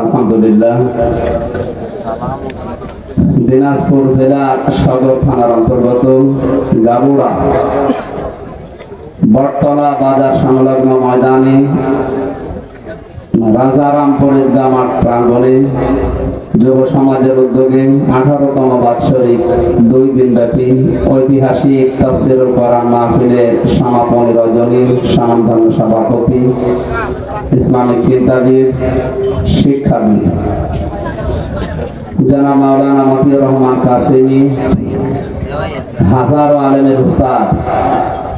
আলহামদুলিল্লাহ। দিনাজপুর জেলার সদর থানার অন্তর্গত গাবুড়া বটতলা বাজার সংলগ্ন ময়দানে রাজারামপুর ঈদগাহ মাঠ প্রাঙ্গণে যুব সমাজের উদ্যোগে 18তম বাৎসরিক 2 দিনব্যাপী ঐতিহাসিক তাফসীরুল কোরআন মাহফিলের সমাপনী রজনীর স্বনামধন্য সভাপতি, ইসলামিক চিন্তাবিদ, শিক্ষাবিদ জনাব মাওলানা মতিউর রহমান কাসেমি, হাজারো আলেমের উস্তাদ,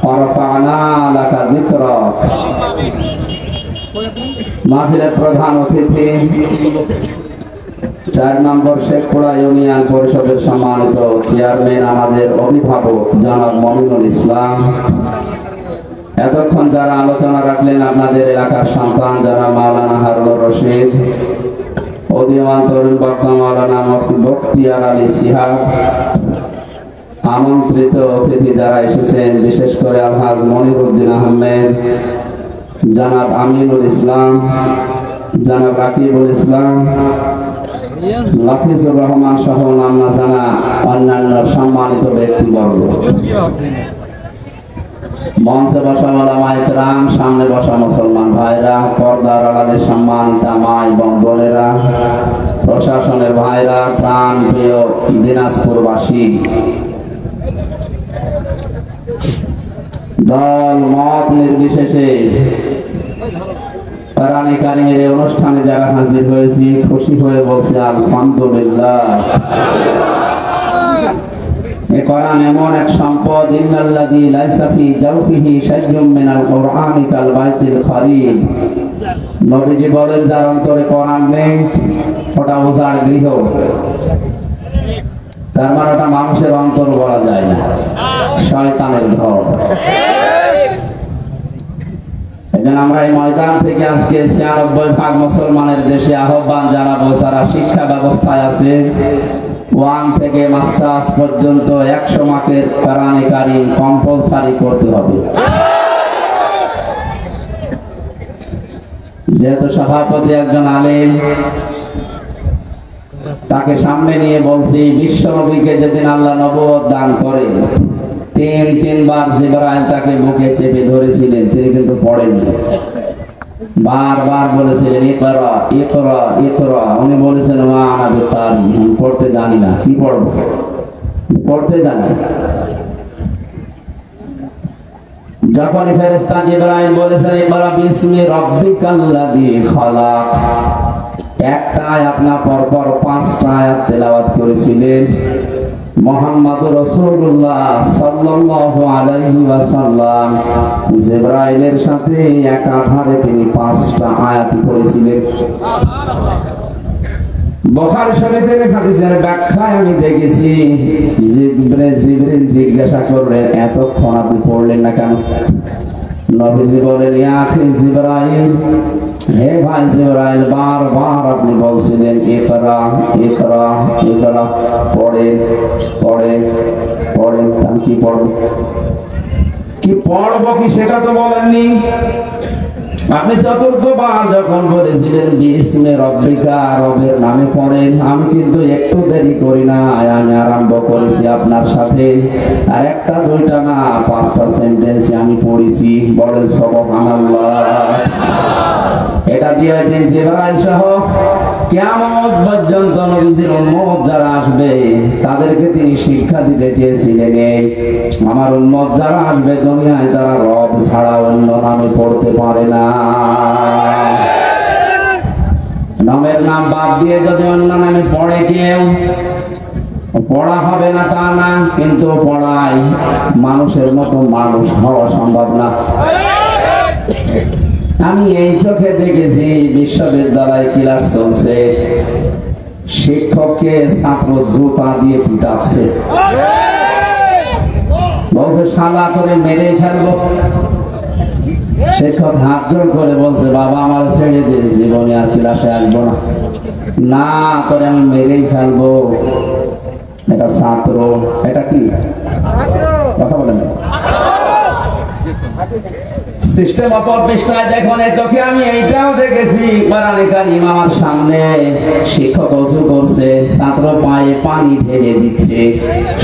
ওয়ারাফা'না লাকা যিকরাক। মাহফিলের প্রধান অতিথি 4 নম্বর শেখপুরা ইউনিয়ন পরিষদের সম্মানিত চেয়ারম্যান, আমাদের অভিভাবক জনাব মমিনুল ইসলাম। এতক্ষণ যারা আলোচনা রাখলেন আপনাদের এলাকার সন্তান জনাব মাওলানা হারুনুর রশিদ, উদীয়মান তরুণ বক্তা মাওলানা বখতিয়ার আলী সিহাব, আমন্ত্রিত অতিথি যারা এসেছেন বিশেষ করে আলহাজ মনিরউদ্দিন আহমেদ, জনাব আমিনুল ইসলাম, জনাব রাকিবুল ইসলাম, লাফিজুর রহমান সহ নাম না জানা অন্যান্য সম্মানিত ব্যক্তিবর্গ, মঞ্চে বসা ওলামায়ে কেরাম, সামনে বসা মুসলমান ভাইরা, পর্দার আড়ালে সম্মানিতা মা এবং বোনেরা, প্রশাসনের ভাইরা, প্রাণ প্রিয় দিনাজপুরবাসী, দল মত নির্বিশেষে কোরআনে কারিমের এই অনুষ্ঠানে যারা হাজির হয়েছি, খুশি হয়ে বলছি আলহামদুলিল্লাহ। এই কোরআন এমন এক সম্পদ, ইন্নাল্লাযী লাইসা ফী জাওফিহি শাইউম মিনাল কুরআনি কাল বাইতিল খারিব। নবীজি বলেন, যার অন্তরে কোরআন নেই ওটা উজাড় গৃহ। তার মানে ওটা মানুষের অন্তর বলা যায় না, শয়তানের ঘর। আমরা এই ময়দান থেকে আজকে 96 মুসলমানের দেশে আহ্বান জানাবো, যারা শিক্ষা ব্যবস্থায় আছে 1 থেকে মাস্টার্স পর্যন্ত 100 মার্কের কোরআনে কারীম কম্পালসারি করতে হবে। যেহেতু সভাপতি একজন আলেম, তাকে সামনে নিয়ে বলছি, বিশ্ব নবীকে যেদিন আল্লাহ নবুয়ত দান করে 3বার জিবরাইল তাকে বুকে চেপে ধরেছিলেন, তিনি কিন্তু পড়েননি। বারবার বলেছিলেন ইকরা ইকরা ইকরা। উনি বলেছেন ওয়া আনা বিতারি, আমি পড়তে জানি না, কি পড়বো, পড়তে জানি। যখন ফেরেশতা জিবরাইল বলেছেন ইকরা বিসমি রাব্বিকাল্লাযী খালাক, একটা আয়াত না পরপর 5টা আয়াত তেলাওয়াত করেছিলেন। মুহাম্মদুর রাসূলুল্লাহ সাল্লাল্লাহু আলাইহি ওয়াসাল্লাম জিবরাইলের সাথে একাধারে তিনি 5টা আয়াত পড়েছিলেন। বুখারী শরীফের হাদিসের ব্যাখ্যায় আমি দেখেছি, জিবরাইল জিজ্ঞাসা করলেন, এতক্ষণ আপনি পড়লেন না কেন? নবীজি বলেন, ইয়া আখি জিবরাইল, হে ভাই জিবরাইল, বারবার আপনি বলছিলেন ইকরা ইকরা ইকরা, পড়েন পড়েন পড়েন। আমি কি পড়ব, কি পড়বো কি সেটা তো বলেননি। আপনি চতুর্থবার যখন বলেছিলেন বিসমি রাব্বিকা, রবের নামে পড়েন, আমি কিন্তু একটু দেরি করি না, আমি আরম্ভ করেছি আপনার সাথে। আর 1টা 2টা না, 5টা সেন্টেন্স আমি পড়েছি। বলেন সুবহানাল্লাহ। এটা দিয়ে দিন জিবরাইল সহ কিয়ামত পর্যন্ত নবীজির উম্মত যারা আসবে তাদেরকে তিনি শিক্ষা দিতে চেয়েছিলেন, আমার উম্মত যারা আসবে দুনিয়ায় তারা রব ছাড়া অন্য নামে পড়তে পারে না। নামের নাম বাদ দিয়ে যদি অন্য নামে পড়ে কেউ, পড়া হবে না তা না, কিন্তু পড়ায় মানুষের মতো মানুষ হওয়া সম্ভব না। আমি এই চোখে দেখেছি, বিশ্ববিদ্যালয়ে ক্লাস চলছে, শিক্ষককে ছাত্র জুতা দিয়ে পিটাচ্ছে, বলছে শালা করে মেরে ফেলবো। শিক্ষক হাত জোর করে বলছে, বাবা আমার ছেড়ে দিয়ে, জীবনে আর ক্লাসে আসবো না, না করে আমি মেরেই ফেলবো। এটা ছাত্র, এটা কি কথা বলেন? সিস্টেম অপর পৃষ্ঠায় দেখুন, চোখে আমি এইটাও দেখেছি। কোরআনে কারীম আমার সামনে, শিক্ষক ওযু করছে, ছাত্র পায়ে পানি ঢেলে দিচ্ছে।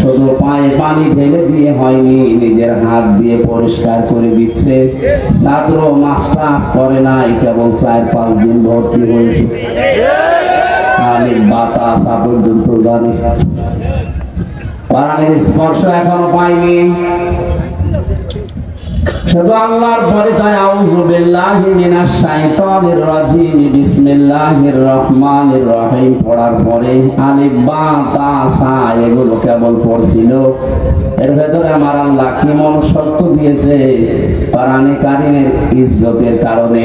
শুধু পায়ে পানি ঢেলে দিয়ে হয়নি, নিজের হাত দিয়ে পরিষ্কার করে দিচ্ছে। ছাত্র মাস্টার্স করে নাই, কেবল 4-5 দিন ভর্তি হয়েছে। আমি বাতাস পর্যন্ত জানি, কোরআনের স্পর্শ এখনো পাইনি। শুধু আল্লাহর পরিচয়, আউযু বিল্লাহি মিনাশ শাইতানির রাজিম, বিসমিল্লাহির রহমানির রহিম পড়ার পরে আলিফ বা তা সা এগুলো কেবল পড়ছিল। এর ভেতরে আমার আল্লাহ কি মনুষ্যত্ব দিয়েছে কোরআনে কারীমের ইজ্জতের কারণে।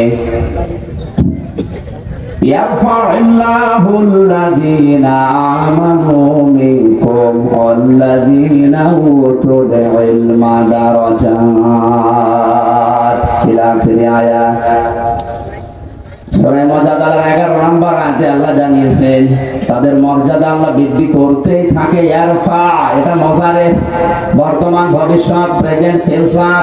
ইয়ারফা'ুল্লাহু আল্লাযীনা আমানু মিনকুম ওয়াল্লাযীনা উতুল ইলমা দারাজাত। ইলা আখির আয়াত। সূরা মুজাদালার 11 নম্বর আয়াতে আল্লাহ জানিয়েছেন তাদের মর্যাদা আল্লাহ বৃদ্ধি করতেই থাকে। ইয়ারফা, এটা মজারে, বর্তমান, ভবিষ্যৎ, প্রেজেন্ট, ফিউচার।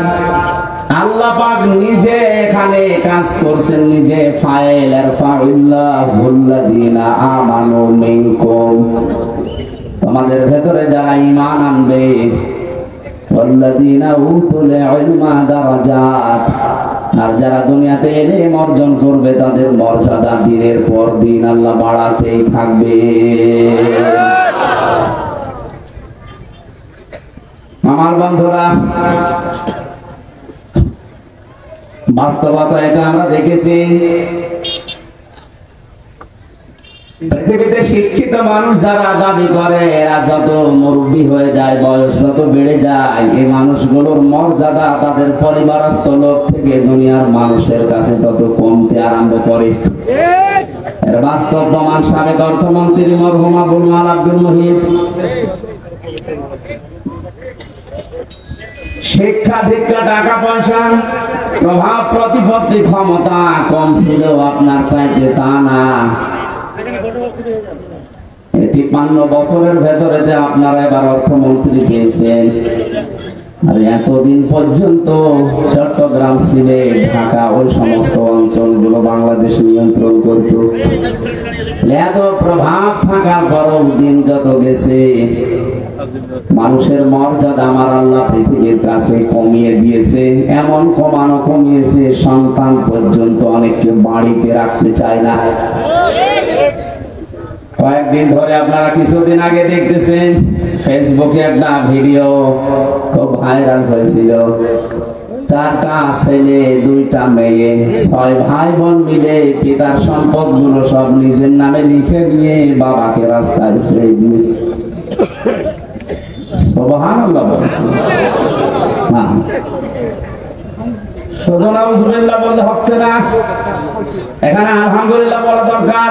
আল্লাহ পাক নিজে এখানে কাজ করছেন, নিজে ফাইল। ইয়ারফাউল্লাহুল্লাযীনা আমানু মিনকুম, তোমাদের ভেতরে যারা ঈমান আনবে, ওয়াল্লাযীনা উতুল ইলমা দারাজাত, আর যারা দুনিয়াতে ইলম অর্জন করবে তাদের মর্যাদা দিনের পর দিন আল্লাহ বাড়াতেই থাকবে। আমার বন্ধুরা, বাস্তবতা এটা আমরা দেখেছি। পৃথিবীতে শিক্ষিত মানুষ যারা দাবি করে, এরা যত মুরব্বী হয়ে যায়, বয়স যত বেড়ে যায়, এই মানুষগুলোর মর্যাদা তাদের পরিবারস্থ লোক থেকে দুনিয়ার মানুষের কাছে তত কমতে আরম্ভ করে। এর বাস্তব প্রমাণ সাবেক অর্থমন্ত্রী মরহুম আবুল মাল আব্দুল মুহিত। শিক্ষা দীক্ষা, টাকা পয়সা, প্রভাব প্রতিপত্তি, ক্ষমতা কম ছিল আপনার চাইতে, তা না। 53 বছরের ভেতরে আপনারা এবার অর্থমন্ত্রী পেয়েছেন। আর এতদিন পর্যন্ত চট্টগ্রাম, সিলেট, ঢাকা, ওই সমস্ত অঞ্চলগুলো বাংলাদেশ নিয়ন্ত্রণ করত। এত প্রভাব থাকার পরও দিন যত গেছে, মানুষের মর্যাদা আমার আল্লাহ পৃথিবীর কাছে কমিয়ে দিয়েছে। এমন কমিয়েছে, সন্তান পর্যন্ত অনেককে বাড়িতে রাখতে চায় না। কয়েকদিন ধরে আপনারা, কিছুদিন আগে দেখতেছেন ফেসবুকে একটা ভিডিও খুব ভাইরাল হয়েছিল। 4টা ছেলে 2টা মেয়ে, 6 ভাই বোন মিলে পিতার সম্পদ গুলো সব নিজের নামে লিখে নিয়ে বাবাকে রাস্তায় ছেড়ে দিয়েছে। সুবহানাল্লাহ বলছেন না, শুধু নাউযুবিল্লাহ বললে হচ্ছে না, এখানে আলহামদুলিল্লাহ বলা দরকার।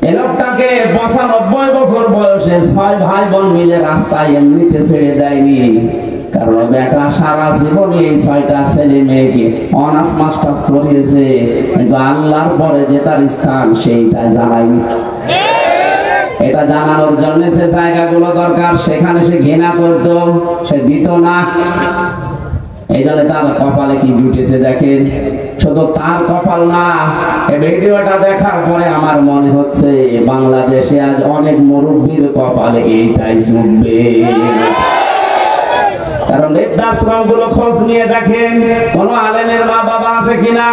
এই লোকটাকে 95 বছর বয়সে 6 ভাই বোন মিলে রাস্তায় এমনিতে ছেড়ে দেয়নি, কারণ বেটা সারা জীবনে এই 6টা ছেলে মেয়েকে অনার্স মাস্টার্স করিয়েছে, কিন্তু আল্লাহর পরে যে তার স্থান সেইটা জানায়নি। এটা জানানোর জন্য সে জায়গাগুলো দরকার, সেখানে সে ঘৃণা করত, সে দিত না। এই জন্য তার কপালে কি জুটেছে দেখেন। শুধু তার কপাল না, এই ভিডিওটা দেখার পরে আমার মনে হচ্ছে বাংলাদেশে আজ অনেক মুরব্বীর কপালে এইটাই জুটবে। কারণ বৃদ্ধাশ্রম গুলো খোঁজ নিয়ে দেখেন, কোন আলেমের মা বাবা আছে কিনা।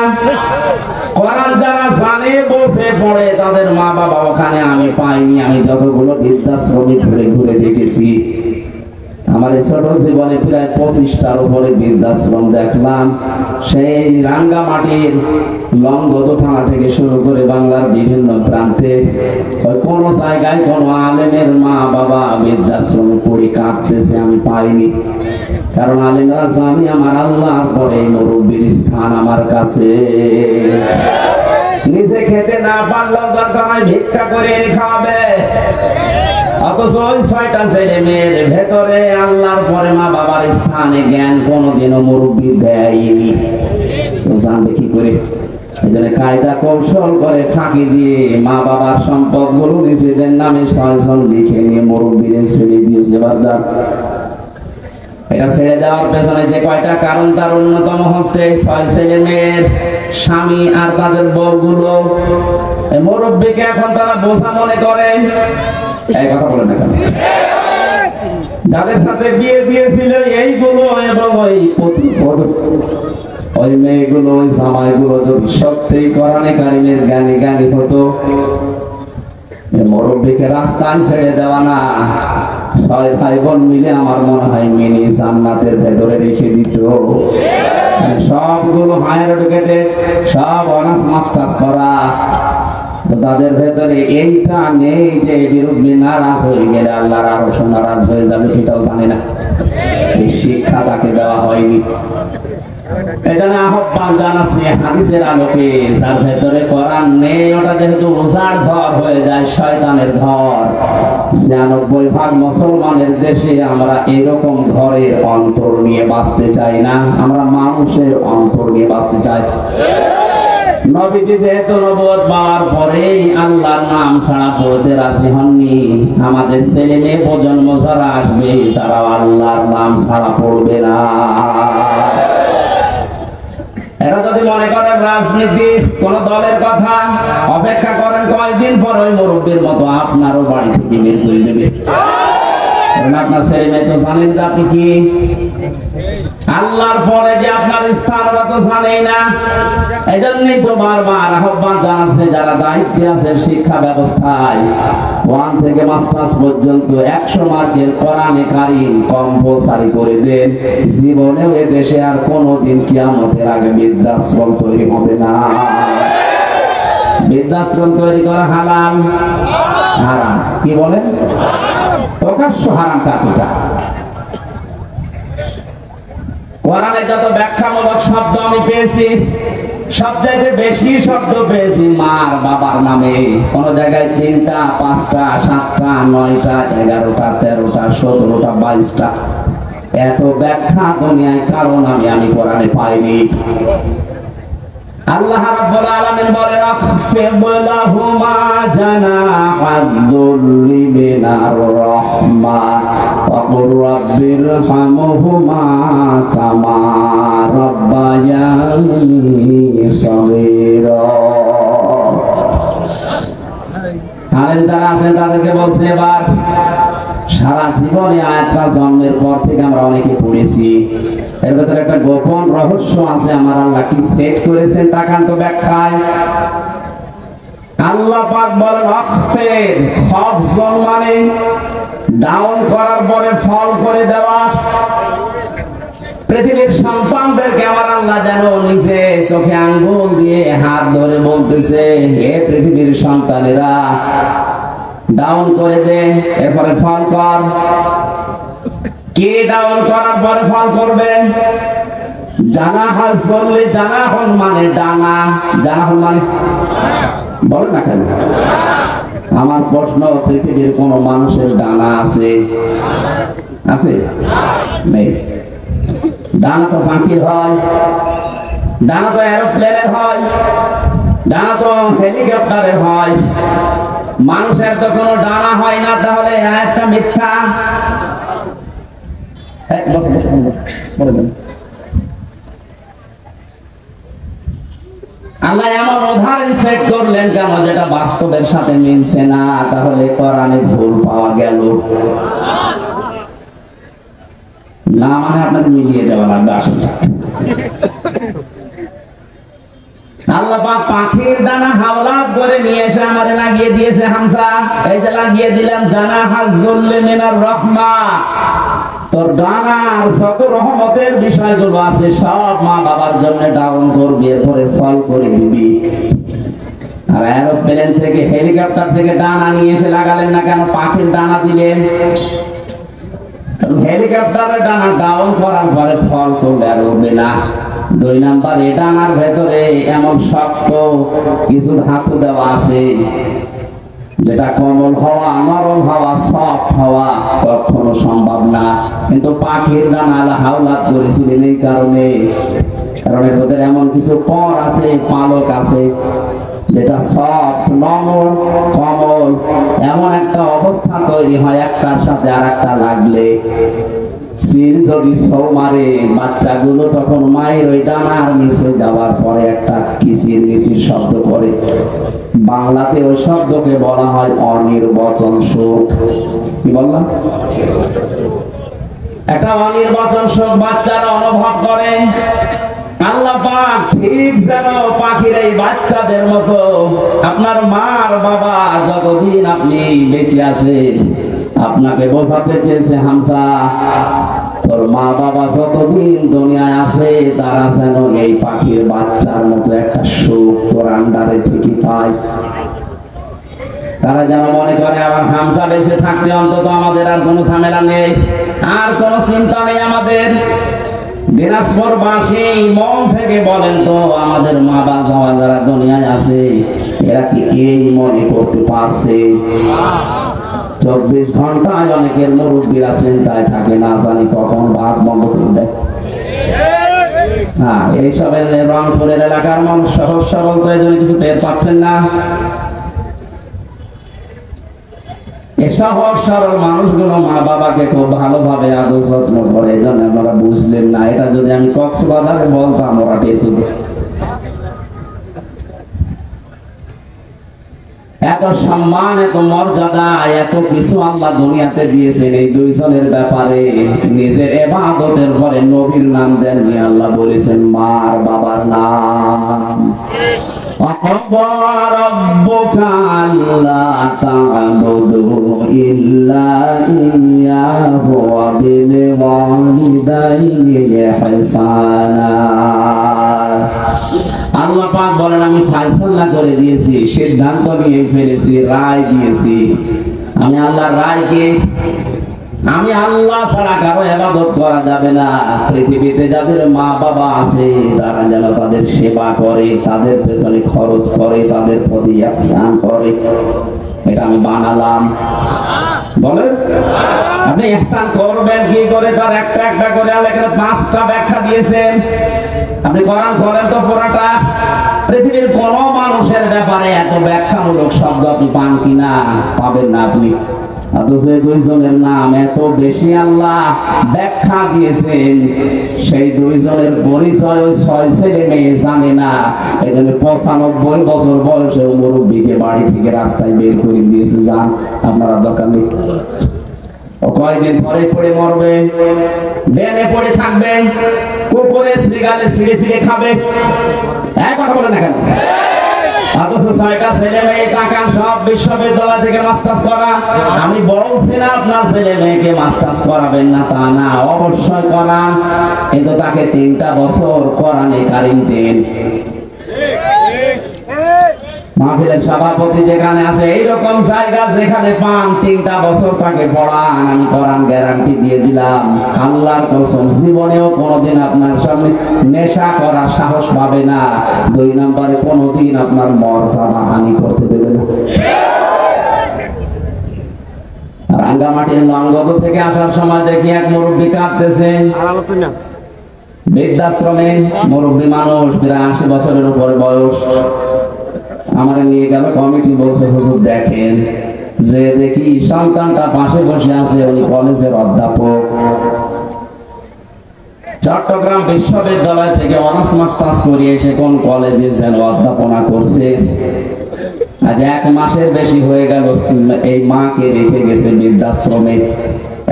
কোরআন যারা জানে বসে পড়ে, তাদের মা বাবা ওখানে আমি পাইনি। আমি যতগুলো বৃদ্ধাশ্রমে ঘুরে ঘুরে দেখেছি, আমার এই ছোট জীবনে প্রায় 25টার উপরে বৃদ্ধাশ্রম দেখলাম। সেই রাঙ্গামাটির লংগদু থানা থেকে শুরু করে বাংলার বিভিন্ন প্রান্তে কোন জায়গায় কোন আলেমের মা বাবা বৃদ্ধাশ্রমে পড়ে কাঁদতেছে আমি পাইনি। কারণ আলেমরা জানি আমার আল্লাহর পরে মুরব্বীর স্থান আমার কাছে। নিজে খেতে না পারলেও দরকার হয় ভিক্ষা করে খাওয়াবে। অথচ ওই 6টা ছেলে মেয়ের ভেতরে আল্লাহর পরে মা বাবার স্থানে জ্ঞান কোনোদিনও মুরব্বী দেয়নি। জানবে কি করে? এই জন্য কায়দা কৌশল করে ফাঁকি দিয়ে মা বাবার সম্পদ গুলো নিজেদের নামে 6 জন লিখে নিয়ে মুরব্বীরে ছেড়ে দিয়েছে। এটা ছেড়ে দেওয়ার পেছনে যে কয়টা কারণ, তার অন্যতম হচ্ছে 6 ছেলে মেয়ের স্বামী আর তাদের বউগুলো। এই মুরব্বীকে এখন তারা বোঝা মনে করে। এই কথা বলে না কেন? যাদের সাথে বিয়ে দিয়েছিল এইগুলো এবং ওই মেয়েগুলো, ওই জামাইগুলো যদি সত্যিই কোরআনে কারিমের জ্ঞানী হতো, মুরব্বীকে রাস্তায় ছেড়ে দেওয়া না, 6 ভাই বোন মিলে আমার মনে হয় মিনি জান্নাতের ভেতরে রেখে দিত। সবগুলো হায়ার এডুকেটেড, সব অনার্স মাস্টার্স করা, তাদের ভেতরে এইটা নেই যে বিরুদ্ধে নারাজ হয়ে গেলে আল্লাহর আরো নারাজ হয়ে যাবে, এটাও জানে না। এই শিক্ষা তাকে দেওয়া হয়নি। এখানে আহ্বান জানাচ্ছি হাদিসের আলোকে, যার ভেতরে কোরআন নেই ওটা যেহেতু ওঝার ঘর হয়ে যায়, শয়তানের ঘর। 96% মুসলমানের দেশে আমরা এরকম ঘরের অন্তর নিয়ে বাঁচতে চাই না, আমরা মানুষের অন্তর নিয়ে বাঁচতে চাই। নবীজি যেহেতু নবুয়ত পাওয়ার পরেই আল্লাহর নাম ছাড়া পড়তে রাজি হননি, আমাদের ছেলে মেয়ে প্রজন্ম যারা আসবে তারাও আল্লাহর নাম ছাড়া পড়বে না। এরা যদি মনে করেন রাজনীতি কোন দলের কথা, অপেক্ষা করেন কয়েকদিন পর ওই মুরব্বীর মতো আপনারও বাড়ি থেকে বের করে দেবে। আপনার ছেলে মেয়ে তো জানেন যে আপনি কি, আল্লাহর পরে যে আপনার স্থান ওরা তো জানেই না। এই জন্যই তো বারবার আহ্বান জানাচ্ছে যারা দায়িত্বে আছে শিক্ষা ব্যবস্থায়, 1 থেকে মাস্টার্স পর্যন্ত 100 মার্কের কোরআনে কারিম কম্পালসারি করে দেন। জীবনেও এ দেশে আর কোনোদিন কিয়ামতের আগে বৃদ্ধাশ্রম তৈরি হবে না। বৃদ্ধাশ্রম তৈরি করা হালাল? হারাম। কি বলেন? প্রকাশ্য হারাম কাজ এটা। কোরআনে যত ব্যাখ্যামূলক শব্দ আমি পেয়েছি, সবচাইতে বেশি শব্দ পেয়েছি মার বাবার নামে। কোন জায়গায় 3টা, 5টা, 7টা, 9টা, 11টা, 13টা, 17টা, 22টা, এত ব্যাখ্যা দুনিয়ায় কারণ আমি কোরআনে পাইনি। আল্লাহ রাব্বুল আলামিন বলেন আখফিদ লাহুমা জানাহাদ-দুল্লি মিনার রাহমা ওয়া কুর রাব্বিরহামহুমা কামা রাব্বায়ানি সগীরা। আলেম যারা আছেন তাদেরকে বলছে, এবার সারা জীবনে আয়াতটা জন্মের পর থেকে আমরা অনেকে পড়েছি, এর ভেতরে একটা গোপন রহস্য আছে। আমার আল্লাহ কি সেট করেছেন তাকান তো ব্যাখ্যায়। আল্লাহ পাক বলেন আখফিদ, খফজন মানে ডাউন করার পরে ফল করে দেওয়া। পৃথিবীর সন্তানদেরকে আমার আল্লাহ যেন নিজে চোখে আঙ্গুল দিয়ে হাত ধরে বলতেছে, হে পৃথিবীর সন্তানেরা ডাউন করে দে, এরপরে ফল কর। কে ডাউন করার পরে ফল করবেন? জানাহাজ বললে, জানাহন মানে ডানা, জানাহন মানে বল না কেন? আমার প্রশ্ন, পৃথিবীর কোন মানুষের ডানা আছে? আছে? নেই। ডানা তো পাখির হয়, ডানা তো এরোপ্লেনের হয়, ডানা তো হেলিকপ্টারের হয়, মানুষের তো কোনো ডানা হয় না। তাহলে একটা মিথ্যা। আল্লাহ এমন উদাহরণ সেট করলেন কেন যেটা বাস্তবের সাথে মিলছে না? তাহলে কোরআনে ভুল পাওয়া গেল না, মানে আপনার মিলিয়ে দেওয়া লাগবে আসলে। আল্লাহ পাক পাখির ডানা হাওলাত করে নিয়ে এসে আমারে লাগিয়ে দিয়েছে হামসা। এই যে লাগিয়ে দিলাম জানাহাজ-দুল্লি মিনার রাহমা। তোর ডানার যত রহমতের বিষয়গুলো আছে সব মা বাবার জন্য ডাউন করবি, এরপরে ফল করে দিবি। আর এরোপ্লেন থেকে, হেলিকপ্টার থেকে ডানা নিয়ে এসে লাগালেন না কেন? পাখির ডানা দিলেন। হেলিকপ্টারের ডানা ডাউন করার পরে ফল করলে আর উঠবে না। 2 নাম্বার, এ ডানার ভেতরে এমন শক্ত কিছু ধাতু দেওয়া আছে যেটা কোমল হওয়া, নরম হওয়া, সফট হওয়া কখনো সম্ভব না। কিন্তু পাখির ডানা আল্লাহ হাওলাত করেছিলেন এই কারণে, কারণ এর ভেতরে এমন কিছু পর আছে, পালক আছে যেটা সফট, নরম, কোমল। এমন একটা অবস্থা তৈরি হয় একটার সাথে আর একটা লাগলে। সিল যদি ছৌ মারে বাচ্চাগুলো তখন মায়ের ওই ডানার নিচে যাওয়ার পরে একটা কিচির মিচির শব্দ করে। বাংলাতে ওই শব্দকে বলা হয় অনির্বচন সুখ। কি বললাম? একটা অনির্বচন সুখ বাচ্চারা অনুভব করে। আল্লাহ পাক ঠিক যেন পাখির এই বাচ্চাদের মতো আপনার মার বাবা যতদিন আপনি বেঁচে আছেন আপনাকে বোঝাতে চেয়েছে, হামজা তোর মা বাবা যতদিন দুনিয়ায় আছে তারা যেন এই পাখির বাচ্চার মতো একটা সুখ তোর আন্ডারে থেকে পায়। তারা যেন মনে করে আবার হামজা বেঁচে থাকতে অন্তত আমাদের আর কোনো ঝামেলা নেই, আর কোনো চিন্তা নেই আমাদের। দিনাজপুরবাসী মন থেকে বলেন তো, আমাদের মা বাবা যারা দুনিয়ায় আছে এরা কি এই মনে করতে পারছে? 24 ঘন্টায় অনেকের মুরব্বীরা চিন্তায় থাকে, না জানি কখন ভাত বন্ধ করে দেয়। হ্যাঁ, এইসবের রংপুরের এলাকার মানুষ সহজ সরল তো এই জন্য কিছু টের পাচ্ছেন না। এই সহজ সরল মানুষগুলো মা বাবাকে খুব ভালোভাবে আদর যত্ন করে, এই জন্য আপনারা বুঝলেন না। এটা যদি আমি কক্সবাজারে বলতাম ওরা টের পেত। এত সম্মান, এত মর্যাদা, এত কিছু আল্লাহ দুনিয়াতে দিয়েছেন। এই দুইজনের ব্যাপারে নিজের ইবাদতের পরে নবীর নাম দেননি, আল্লাহ বলেছেন মার বাবার নাম। وَقَضَى رَبُّكَ أَلَّا تَعْبُدُوا إِلَّا إِيَّاهُ وَبِالْوَالِدَيْنِ إِحْسَانًا। আল্লাহ পাক বলেন আমি ফয়সালা করে দিয়েছি, সিদ্ধান্ত নিয়ে ফেলেছি, রায় দিয়েছি। আমি আল্লাহ রায়কে, আমি আল্লাহ ছাড়া কারো ইবাদত করা যাবে না। পৃথিবীতে যাদের মা বাবা আছে তারা যেন তাদের সেবা করে, তাদের পেছনে খরচ করে, তাদের প্রতি ইহসান করে। এটা আমি বানালাম। বলেন আপনি ইহসান করবেন কি করে? তার একটা একটা করে আল্লাহ এখানে 5টা ব্যাখ্যা দিয়েছেন। আপনি কোরআন পড়েন তো পুরোটা। পৃথিবীর কোন মানুষের ব্যাপারে এত ব্যাখ্যামূলক শব্দ আপনি পান কিনা? পাবেন না আপনি। অথচ দুইজনের নাম এত বেশি আল্লাহ ব্যাখ্যা দিয়েছেন, সেই দুইজনের পরিচয় ওই 6 ছেলে মেয়ে জানে না। এখানে 95 বছর বয়সের মুরব্বীকে বাড়ি থেকে রাস্তায় বের করে দিয়েছে, যান আপনারা দরকার নেই। ও কয়দিন পরে পড়ে মরবে, বেনে পড়ে থাকবে, কুকুরে শ্রীগালে ছিঁড়ে ছিঁড়ে খাবে। এক কথা বলে না কেন? অথচ 6টা ছেলে মেয়ে টাকা সব বিশ্ববিদ্যালয় থেকে মাস্টার্স করা। আমি বলছি না আপনার ছেলে মেয়েকে মাস্টার্স করাবেন না, তা না, অবশ্যই করান, কিন্তু তাকে 3টা বছর কোরআনে কারিম দেন। মাহফিলের সভাপতি যেখানে আছে এইরকম জায়গা যেখানে পান 3টা বছর তাকে পড়ান, আমি কোরআন গ্যারান্টি দিয়ে দিলাম, আল্লাহর কসম জীবনেও কোনোদিন আপনার সামনে নেশা করার সাহস পাবে না। 2 নম্বরে কোনোদিন আপনার মর্যাদা হানি করতে দেবে না। রাঙ্গামাটির লঙ্গদ থেকে আসার সময় দেখি এক মুরব্বী কাঁদতেছে, বৃদ্ধাশ্রমে মুরব্বী মানুষ, প্রায় 80 বছরের উপরে বয়স। আমার নিয়ে গেল কমিটি, বলছে হুজুর দেখেন, যে দেখি সন্তানটা পাশে বসে আছে, উনি কলেজের অধ্যাপক, চট্টগ্রাম বিশ্ববিদ্যালয় থেকে অনার্স মাস্টার্স করিয়ে এসে কোন কলেজে যেন অধ্যাপনা করছে। আজ 1 মাসের বেশি হয়ে গেল এই মাকে রেখে গেছে বৃদ্ধাশ্রমে।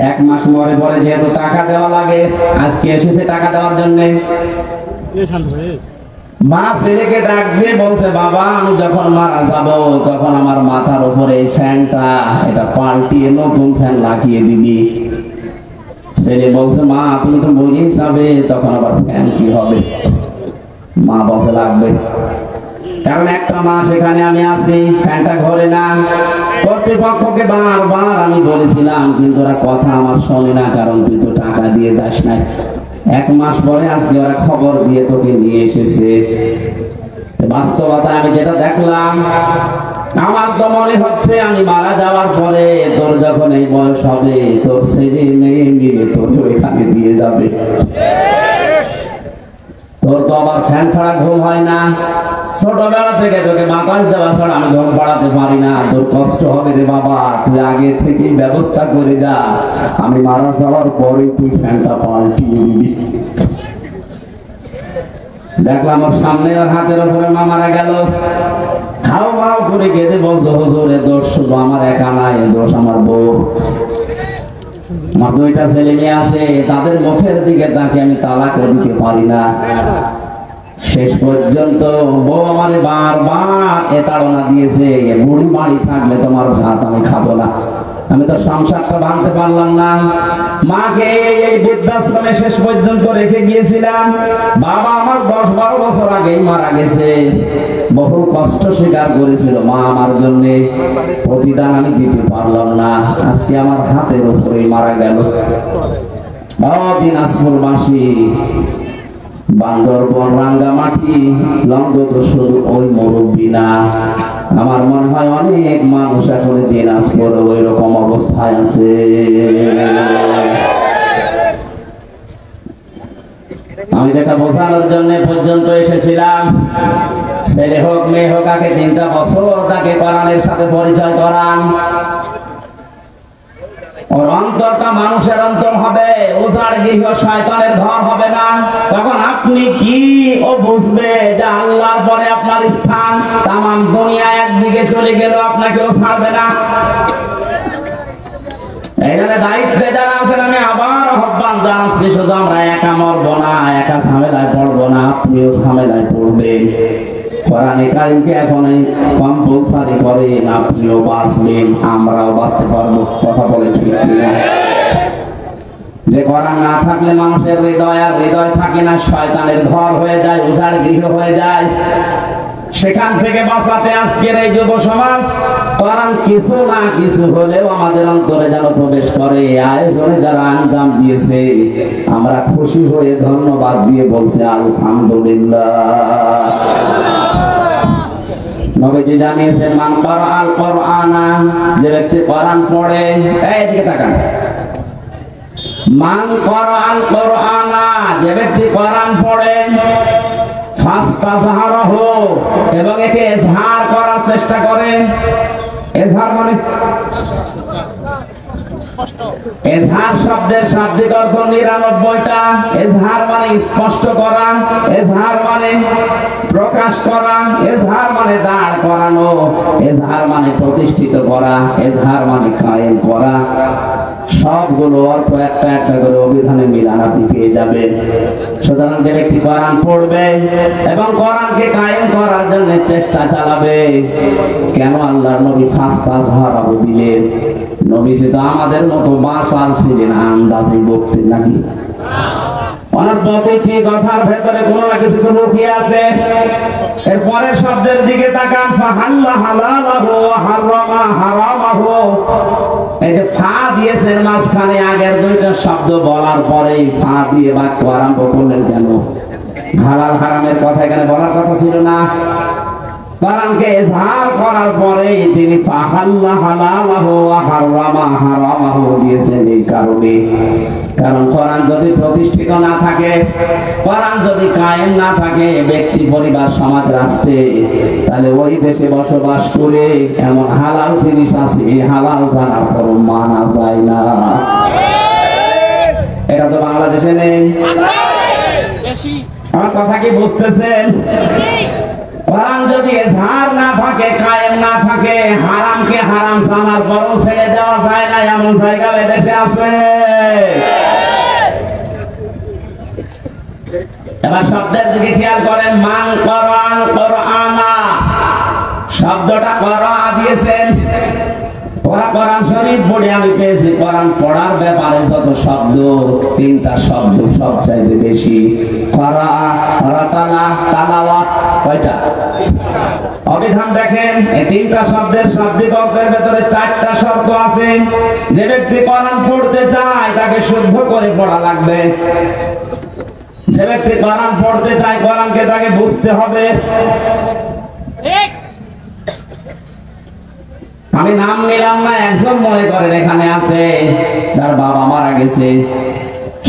1 মাস মরে পরে যেহেতু টাকা দেওয়া লাগে, আজকে এসেছে টাকা দেওয়ার জন্য। মা ছেলেকে ডাক দিয়ে বলছে, বাবা আমি যখন মারা যাব তখন আমার মাথার উপরে এই ফ্যানটা এটা পাল্টিয়ে নতুন ফ্যান লাগিয়ে দিবি। ছেলে বলছে, মা তুমি তো মরেই যাবে, তখন আবার ফ্যান কি হবে? মা বসে লাগবে, কারণ 1টা মাস এখানে আমি আছি, ফ্যানটা ঘরে না। কর্তৃপক্ষকে বারবার আমি বলেছিলাম, কিন্তু ওরা কথা আমার শোনে না, কারণ তুই তো টাকা দিয়ে যাস নাই। 1 মাস পরে আজকে ওরা খবর দিয়ে তোকে নিয়ে এসেছে। বাস্তবতা আমি যেটা দেখলাম, আমার তো মনে হচ্ছে আমি মারা যাওয়ার পরে তোর যখন এই বয়স হবে, তোর ছেলে মেয়ে মিলে তোর এখানে দিয়ে যাবে। তোর তো আবার ফ্যান ছাড়া ঘুম হয় না, ছোটবেলা থেকে তোকে বাতাস দেওয়া ছাড়া আমি ঘুম পাড়াতে পারি না, তোর কষ্ট হবে রে বাবা, তুই আগে থেকেই ব্যবস্থা করে যা, আমি মারা যাওয়ার পরে তুই ফ্যানটা পাল্টিয়ে দিবি। দেখলাম ওর সামনে ওর হাতের উপরে মা মারা গেল, হাও হাও করে কেঁদে বলছো, হুজুর এ দোষ শুধু আমার একা না, এ দোষ আমার বউ, আমার দুইটা ছেলে মেয়ে আছে, তাদের মুখের দিকে তাকে আমি তালাকও দিতে পারি না। শেষ পর্যন্ত বউ আমারে বারবার এ তাড়না দিয়েছে, বুড়ি বাড়ি থাকলে তোমার ভাত আমি খাবো না। আমি তো সংসারটা ভাঙতে পারলাম না, মাকে এই বৃদ্ধাশ্রমে শেষ পর্যন্ত রেখে গিয়েছিলাম। বাবা আমার 10-12 বছর আগেই মারা গেছে, বহু কষ্ট স্বীকার করেছিল মা আমার জন্য, প্রতিদান আমি দিতে পারলাম না, আজকে আমার হাতের উপরে মারা গেল। দিনাজপুরবাসী, বান্দরবন, রাঙ্গামাটি, লঙ্গ তো শুধু ওই মুরব্বী না, আমার মনে হয় অনেক মানুষ এখন দিনাজপুর ওই রকম অবস্থায় আছে। আমি যেটা বোঝানোর জন্য পর্যন্ত এসেছিলাম, ছেলে হোক মেয়ে হোক, আগে 3টা বছর তাকে কোরআনের সাথে পরিচয় করান, ওর অন্তরটা মানুষের অন্তর হবে, উজাড় গৃহ শয়তানের ঘর হবে না। তখন আপনি কি ও বুঝবে যে আল্লাহর পরে আপনার স্থান, তামাম দুনিয়া একদিকে চলে গেল, আপনাকেও ছাড়বে না। এখানে দায়িত্বে যারা আছেন আমি আবার আহ্বান জানাচ্ছি, শুধু আমরা একা মরবো না, একা ঝামেলায় পড়বো না, আপনিও ঝামেলায় পড়বেন। কোরআনে কারীমকে এখন কম্পালসারি করেন, আপনিও বাঁচবেন, আমরাও বাঁচতে পারবো। কথা বলে ঠিক কিনা? যে কোরআন না থাকলে মানুষের হৃদয় আর হৃদয় থাকে না, শয়তানের ঘর হয়ে যায়, উজাড় গৃহ হয়ে যায়। সেখান থেকে বাঁচাতে আজকের এই যুব সমাজ কোরআন কিছু না কিছু হলেও আমাদের অন্তরে যেন প্রবেশ করে, আয়োজনে যারা আঞ্জাম দিয়েছে আমরা খুশি হয়ে ধন্যবাদ দিয়ে বলছি আলহামদুলিল্লাহ। নবীজি জানিয়েছেন, মান ক্বারাআল কুরআনা, যে ব্যক্তি কোরআন পড়ে, এইদিকে তাকান, মান ক্বারাআল কুরআনা, যে ব্যক্তি কোরআন পড়ে, ফাস্তাজহারাহু, এবং একে ইজহার করার চেষ্টা করে। ইজহার মানে এজহার শব্দের শাব্দিক অর্থ 99টা। এজহার মানে স্পষ্ট করা, এজহার মানে প্রকাশ করা, এজহার মানে দাঁড় করানো, এজহার মানে প্রতিষ্ঠিত করা, এজহার মানে কায়েম করা। সবগুলো অর্থ একটা একটা করে অভিধানে মিলান আপনি পেয়ে যাবেন। সুতরাং যে ব্যক্তি কোরআন পড়বে এবং কোরআনকে কায়েম করার জন্য চেষ্টা চালাবে, কেন আল্লাহর নবী ফাস্তাজহারাহু দিলেন? নবীজি তো আমাদের মতো বাসাল ছিলেন, আন্দাজে বলতেন নাকি? অনেক প্রতিটি কথার ভেতরে কোনো না কিছু লুকিয়ে আছে। এরপরে শব্দের দিকে তাকান, ফাহাল্লা হালালাহু ওয়া হারামা হারামাহু। এই যে ফা দিয়েছেন মাঝখানে, আগের 2টা শব্দ বলার পরে ফা দিয়ে বাক্য আরম্ভ করলেন কেন? হালাল হারামের কথা এখানে বলার কথা ছিল না। কোরআনকে ইজহার করার পরে তিনি ফাহাল্লা হালালাহু ওয়া হারামা হারামাহু দিয়েছেন এই কারণে, কারণ কোরআন যদি প্রতিষ্ঠিত না থাকে, কোরআন যদি কায়েম না থাকে ব্যক্তি, পরিবার, সমাজ, রাষ্ট্রে, তাহলে ওই দেশে বসবাস করে এমন হালাল জিনিস আছে, এই হালাল জানার পর মানা যায় না। এটা তো বাংলাদেশে নেই। আমার কথা কি বুঝতেছেন? কোরআন যদি ইজহার না থাকে, কায়েম না থাকে, হারামকে হারাম জানার পরও ছেড়ে দেওয়া যায় না, এমন জায়গা দেশে আছে। এবার শব্দের দিকে খেয়াল করেন, মান ক্বারাআল কুরআনা, শব্দটা ক্বারা দিয়েছেন। কোরআন শরীফ পড়ে আমি পেয়েছি, কোরআন পড়ার ব্যাপারে যত শব্দ, 3টা শব্দ সবচাইতে বেশি। ক্বারা, রাতালা, তালাওয়াত, কয়টা? অভিধান দেখেন, এই 3টা শব্দের শাব্দিক অর্থের ভেতরে 4টা শব্দ আছে। যে ব্যক্তি কোরআন পড়তে চায় তাকে শুদ্ধ করে পড়া লাগবে। যে ব্যক্তি কোরআন পড়তে চায়, কোরআনকে তাকে বুঝতে হবে। আমি নাম নিলাম না, একজন মনে করেন এখানে আছে তার বাবা মারা গেছে,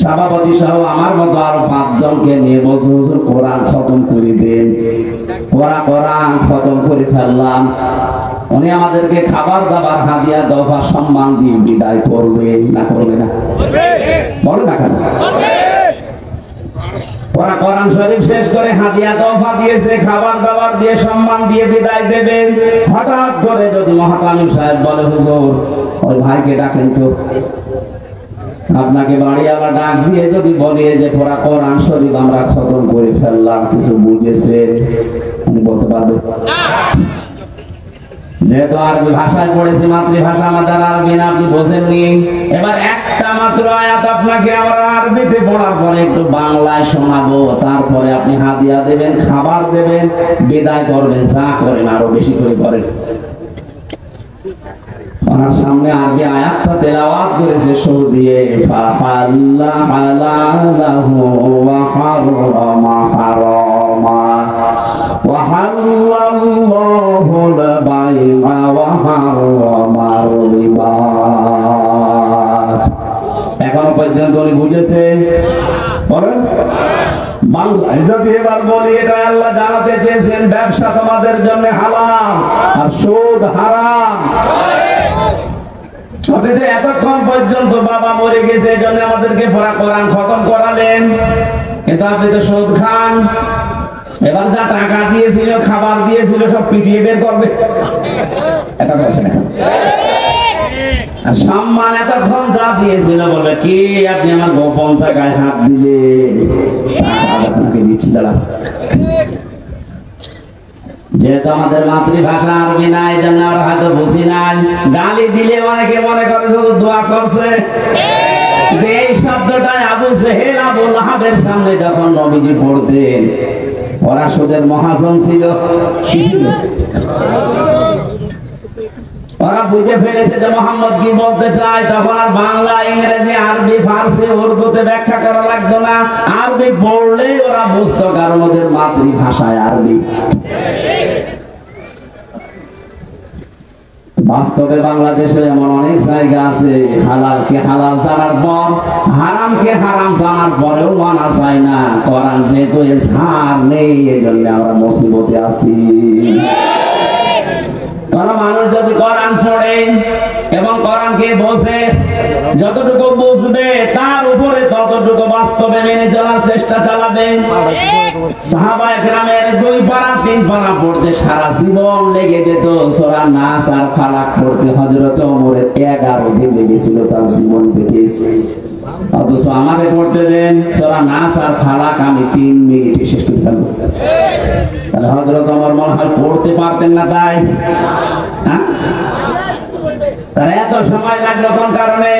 সভাপতি সহ আমার মতো আরো 5 জনকে নিয়ে বলছে হুজুর কোরআন খতম করে দেন। ওরা কোরআন খতম করে ফেললাম, উনি আমাদেরকে খাবার দাবার হাদিয়া দফা সম্মান দিয়ে বিদায় করবে না করবে না? বলো না কেন? ওরা কোরআন শরীফ শেষ করে হাদিয়া দফা দিয়েছে, খাবার দাবার দিয়ে সম্মান দিয়ে বিদায় দেবেন। হঠাৎ করে যদি মহাতামিম সাহেব বলে হুজুর ওই ভাইকে ডাকেন তো, আপনাকে বাড়িওয়ালা ডাক দিয়ে যদি বলে যে পুরা কোরআন শরীফ আমরা খতম করে ফেললাম, কিছু বুঝেছেন? উনি বলতে পারবে? যেহেতু আরবি ভাষায় পড়েছি, মাতৃভাষা আমাদের আরবি না, আপনি বোঝেননি। এবার একটা মাত্র আয়াত আপনাকে আমরা আরবিতে পড়ার পরে একটু বাংলায় শোনাবো, তারপরে আপনি হাদিয়া দেবেন, খাবার দেবেন, বিদায় করবেন, যা করেন আরো বেশি করে করেন। ওনার সামনে আরবি আয়াতটা তেলাওয়াত করেছে সুর দিয়ে, ফাহাল্লা হালালাহু ওয়া হারামা হারামা ওয়া হাল্লাল্লাহুল বাই'a ওয়া হারামার রিবা। এখন পর্যন্ত উনি বুঝেছেন? বলেন বাংলায় যদি এবার বলি, এটা আল্লাহ জানাতে চেয়েছেন ব্যবসা তোমাদের জন্য হালাল আর সুদ হারাম। এতক্ষণ পর্যন্ত বাবা মরে গেছে, এই জন্য আমাদেরকে পড়া কোরআন খতম করালেন, কিন্তু আপনি তো সুদ খান। এবার যা টাকা দিয়েছিল, খাবার দিয়েছিল, সব পিটিয়ে বের করবে, এটা বলছেন এখন। আর সম্মান এতক্ষণ যা দিয়েছিল বলবে কি আপনি আমার গোপন জায়গায় হাত দিলে, আপনাকে দিচ্ছি দাদা। যেহেতু আমাদের মাতৃভাষা আরবি নাই, এই জন্য আমরা হয়তো বুঝি নাই। গালি দিলে অনেকে মনে করে শুধু দোয়া করছে। যে এই শব্দটাই আবু জেহেল আবু লাহাবের সামনে যখন নবীজি পড়তেন, ওরা সুদের মহাজন ছিল, কি ছিল? ওরা বুঝে ফেলেছে যে মোহাম্মদ কি বলতে চায়। তখন আর বাংলা, ইংরেজি, আরবি, ফার্সি, উর্দুতে ব্যাখ্যা করা লাগতো না, আরবি পড়লেই ওরা বুঝতো, কারণ ওদের মাতৃভাষায় আরবি। বাস্তবে বাংলাদেশে এমন অনেক জায়গা আছে, হালালকে হালাল জানার পর, হারামকে হারাম জানার পরেও মানা যায় না। কোরআন যেহেতু ছাড় নেই, এই জন্য আমরা মুসিবতে আছি। কোন মানুষ যদি কোরআন পড়ে এবং কোরআনকে বোঝে, যতটুকু বুঝবে তার উপরে ততটুকু বাস্তবে মেনে চলার চেষ্টা চালাবে। সাহাবায়ে কেরামের 2 পারা 3 পারা পড়তে সারা জীবন লেগে যেত, সূরা নাস আর ফালাক পড়তে হযরত ওমরের 11 দিন লেগেছিল তার জীবন কেটেছে। অথচ আমাকে পড়তে দেন সূরা নাস আর ফালাক, আমি 3 মিনিটে শেষ করে ফেলবো। তাহলে হযরত ওমর মনে হয় পড়তে পারতেন না, তাই তার এত সময় লাগলো কোন কারণে?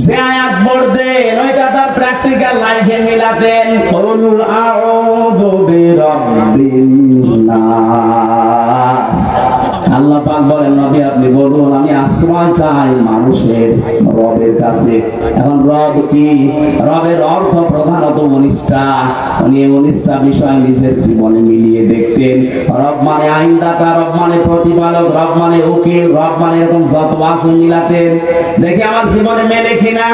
যে আয়াত পড়তেন ওইটা তার প্র্যাকটিক্যাল লাইফে মিলাতেন। কুল আউযু বিরাব্বিন নাস। আল্লাহ পাক বলেন, নবী আপনি বলুন আমি আশ্রয় চাই মানুষের রবের কাছে। এখন রব কি? রবের অর্থ প্রধানত 19টা। উনি 19টা বিষয় নিজের জীবনে মিলিয়ে দেখতেন। রব মানে আইনদাতা, রব মানে প্রতিপালক, রব মানে উকিল, রব মানে এরকম যত আছে মিলাতেন, দেখি আমার জীবনে মেলে কিনা।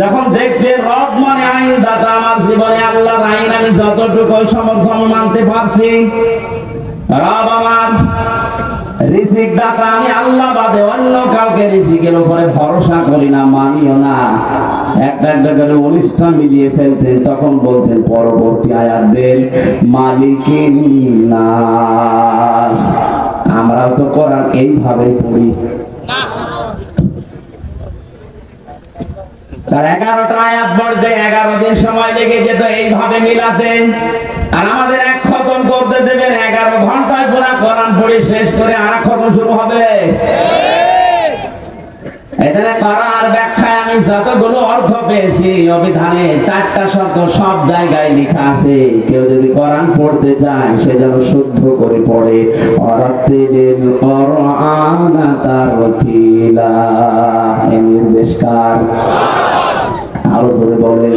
যখন দেখতেন রব মানে আইনদাতা, আমার জীবনে আল্লাহর আইন আমি যতটুকু সমর্থন মানতে পারছি। রব আমার রিজিক দাতা, আমি আল্লাহ বাদে অন্য কাউকে রিজিকের উপরে ভরসা করি না, মানিও না। একটা একটা করে 19টা মিলিয়ে ফেলতেন। তখন বলতেন পরবর্তী আয়াত দেন, মালিকিন নাস। আমরাও তো কোরআন এইভাবে পড়ি। তার 11টা আয়াত পড়তে 11 দিন সময় লেগে যেত, এইভাবে মিলাতেন। আর আমাদের এক খতম করতে দেবেন 11 ঘন্টায় পুরা কোরআন পড়ে শেষ করে আর খতম শুরু হবে। এখানে কোরআন ব্যাখ্যায় আমি যতগুলো অর্থ পেয়েছি, অভিধানে 4টা শব্দ সব জায়গায় লেখা আছে। কেউ যদি কোরআন পড়তে চায় সে যেন শুদ্ধ করে পড়ে। অরাতিল কোরআন তারতিলা, এই নির্দেশ কার? আরো জোরে বলেন।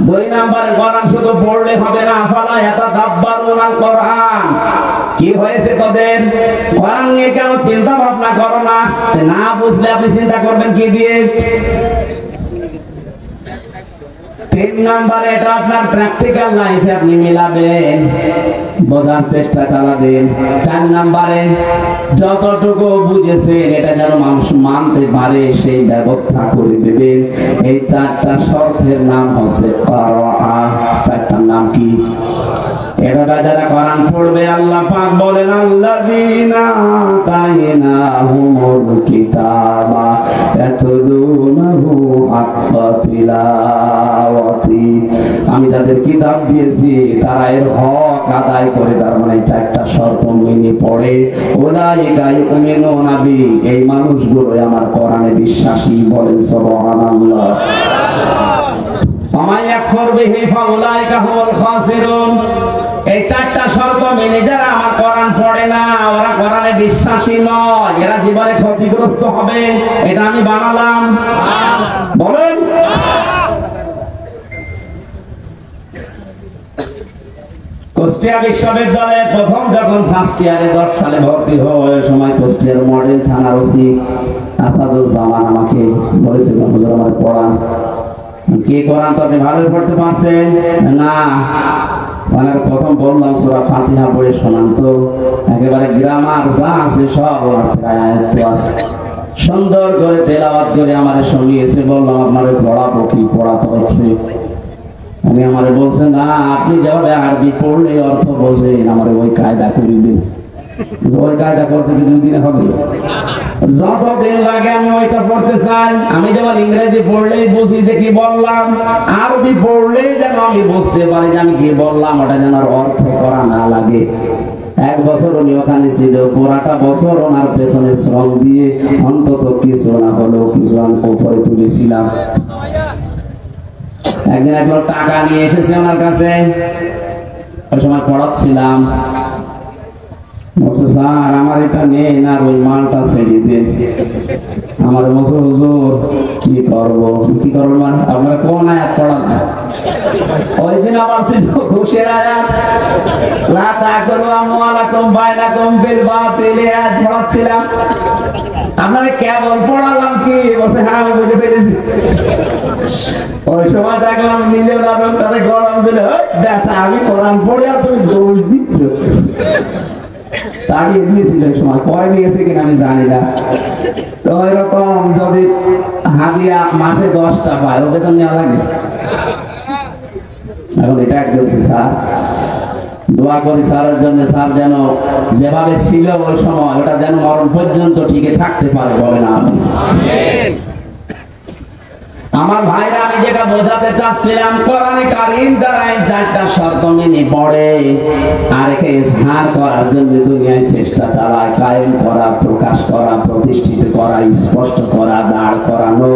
2 নাম্বার, কোরআন শুধু পড়লে হবে না, আফালা ইয়াতাদাব্বারুনাল কোরআন। কি হয়েছে তোদের? কোরআন নিয়ে কেন চিন্তা ভাবনা করো না? না বুঝলে আপনি চিন্তা করবেন কি দিয়ে? তিন নম্বরে এটা আপনার প্র্যাকটিক্যাল লাইফে আপনি মিলাবেন, বোঝার চেষ্টা চালাবেন। চার নম্বরে যতটুকু বুঝেছেন এটা যেন মানুষ মানতে পারে সেই ব্যবস্থা করে দেবেন। এই চারটা শর্তের নাম হচ্ছে ক্বারাআ। চারটার নাম কি? এভাবে যারা কোরআন পড়বে আল্লাহ পাক বলেন আল্লাযীনা আতাইনাহুমুল কিতাবা ইয়াতলুনাহু হাক্কা তিলাওয়াতি। আমি তাদের কিতাব দিয়েছি তারা এর হক আদায় করে, তার মানে চারটা শর্ত মেনে পড়ে। উলাইকা ইউমিনুনা বি, এই মানুষগুলো আমার কোরআনে বিশ্বাসী। বলেন সুবহানাল্লাহ। ওয়া ইয়াকফুর বিহি ফাউলাইকা হুমুল খাসিরুন। এই চারটা শর্ত মেনে যারা আমার কোরআন পড়ে না, ওরা কোরআনে বিশ্বাসী নয়, এরা জীবনে ক্ষতিগ্রস্ত হবে। এটা আমি বানালাম। বলেন কুষ্টিয়া বিশ্ববিদ্যালয়ে প্রথম যখন ফার্স্ট ইয়ারে 10 সালে ভর্তি হওয়ার সময় কুষ্টিয়ার মডেল থানার ওসি আসাদুজ্জামান আমাকে বলেছিল, হুজুর আমার পড়ান। কি কোরআন তো আপনি ভালো পড়তে পারছেন না? মানে প্রথম বললাম সূরা ফাতিহা পড়ে শোনান তো, একেবারে গ্রামার যা আছে সব প্রায় আয়াত আছে, সুন্দর করে তেলাওয়াত করে আমারে শুনিয়েছে। বললাম আপনারে পড়াবো কি? পড়াতে হচ্ছে। উনি আমারে বলছেন না, আপনি যেভাবে আরবি পড়লে অর্থ বোঝেন, আমারে ওই কায়দা করিবেন। ওই কায়দা করতে কি 2 দিনে হবে? যতদিন লাগে আমি ওইটা পড়তে চাই। আমি যেমন ইংরেজি পড়লেই বুঝি যে কি বললাম, আরবি পড়লেই যেন আমি বুঝতে পারি যে আমি কি বললাম, ওটা যেন অর্থ করা না লাগে। 1 বছর উনি ওখানে ছিল, পুরাটা বছর ওনার পেছনে শ্রম দিয়ে অন্তত কিছু না হলেও কিছু আমি উপরে তুলেছিলাম। একদিন এক লোক টাকা নিয়ে এসেছে ওনার কাছে, ওই সময় পড়াচ্ছিলাম। বলছে স্যার আমার এটা নেই না, ওই মালটা ছেড়ে দেন। আমার বলছে হুজুর কি করবো? কি করবো মানে আপনারা কোন আয়াত পড়ান? ওই দিন আবার ছিল ঘুষের আয়াত, লা তাকুলু আমওয়ালাকুম বাইনাকুম বিল বাতিল, আয়াত পড়াচ্ছিলাম। আপনারা কেবল পড়ালাম কি? বলছে হ্যাঁ আমি বুঝে ফেলেছি। ওই সময় দেখলাম নিজের নামটারে গরম দিলে, দেখা আমি কোরআন পড়ে আর তুমি দোষ দিচ্ছ। তাড়িয়ে দিয়েছিল এই সময়, পরে নিয়েছে কিনা আমি জানি না। তো এরকম যদি হাদিয়া মাসে 10টা পায়, ওকে তো নেওয়া লাগে। এখন এটা করেছি স্যার, দোয়া করি স্যারের জন্য, স্যার যেন যেভাবে ছিল ওই সময় ওটা যেন মরণ পর্যন্ত টিকে থাকতে পারে। বলে না আমি। আমার ভাইরা, আমি যেটা বোঝাতে চাচ্ছিলাম, কোরআনে কারীম যারা এই 4টা শর্ত মেনে পড়ে আর একে ইজহার করার জন্য দুনিয়ায় চেষ্টা চালায়, কায়েম করা, প্রকাশ করা, প্রতিষ্ঠিত করা, স্পষ্ট করা, দাঁড় করানো,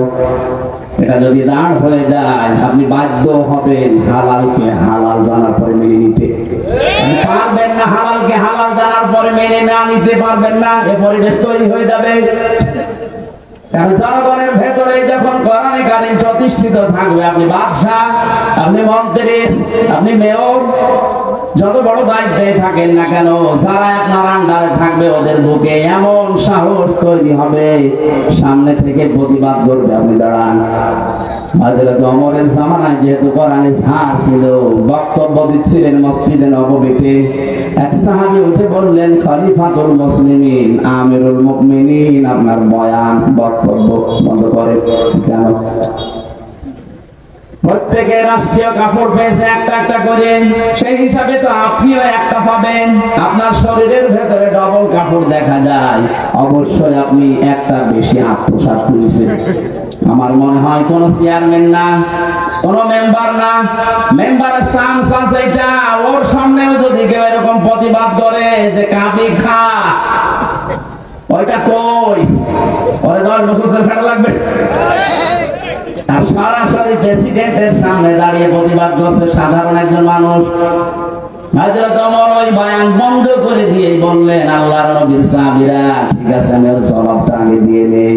এটা যদি দাঁড় হয়ে যায় আপনি বাধ্য হবেন হালালকে হালাল জানার পরে মেনে নিতে। পারবেন না হালালকে হালাল জানার পরে মেনে না নিতে পারবেন না, এ পরিবেশ তৈরি হয়ে যাবে। কারণ জনগণের ভেতরে যখন কোরআনে কারীম প্রতিষ্ঠিত থাকবে, আপনি বাদশাহ, আপনি মন্ত্রী, আপনি মেয়র, যত বড় দায়িত্বে থাকেন না কেন, যারা আপনার আন্ডারে থাকবে ওদের বুকে এমন সাহস তৈরি হবে, সামনে থেকে প্রতিবাদ করবে। আপনি দাঁড়ান। হযরত ওমরের জামানায় যেহেতু কোরআনে ঝাড় ছিল, বক্তব্য দিচ্ছিলেন মসজিদে নববীতে, এক সাহাবী উঠে বললেন, খলিফাতুল মুসলিমিন, আমিরুল মুমিনিন আপনার বয়ান বক্তব্য বন্ধ করে কেন? প্রত্যেকে রাষ্ট্রীয় কাপড় পেয়েছে একটা একটা করে, সেই হিসাবে তো আপনিও একটা পাবেন। আপনার শরীরের ভেতরে ডবল কাপড় দেখা যায়, অবশ্যই আপনি একটা বেশি আত্মসাৎ করেছেন। আমার মনে হয় কোন চেয়ারম্যান না, কোন মেম্বার না, মেম্বারের চান্স আছে এটা। ওর সামনেও যদি কেউ এরকম প্রতিবাদ করে যে কাবি খা, ওইটা কই? ওরে 10 বছর ছাড়া লাগবে। আর সরাসরি প্রেসিডেন্টের সামনে দাঁড়িয়ে প্রতিবাদ করছে সাধারণ একজন মানুষ। হযরত ওমর ওই বয়ান বন্ধ করে দিয়ে বললেন, আল্লাহর নবীর সাহাবীরা, ঠিক আছে আমি ওর জবাবটা আগে দিয়ে নেই,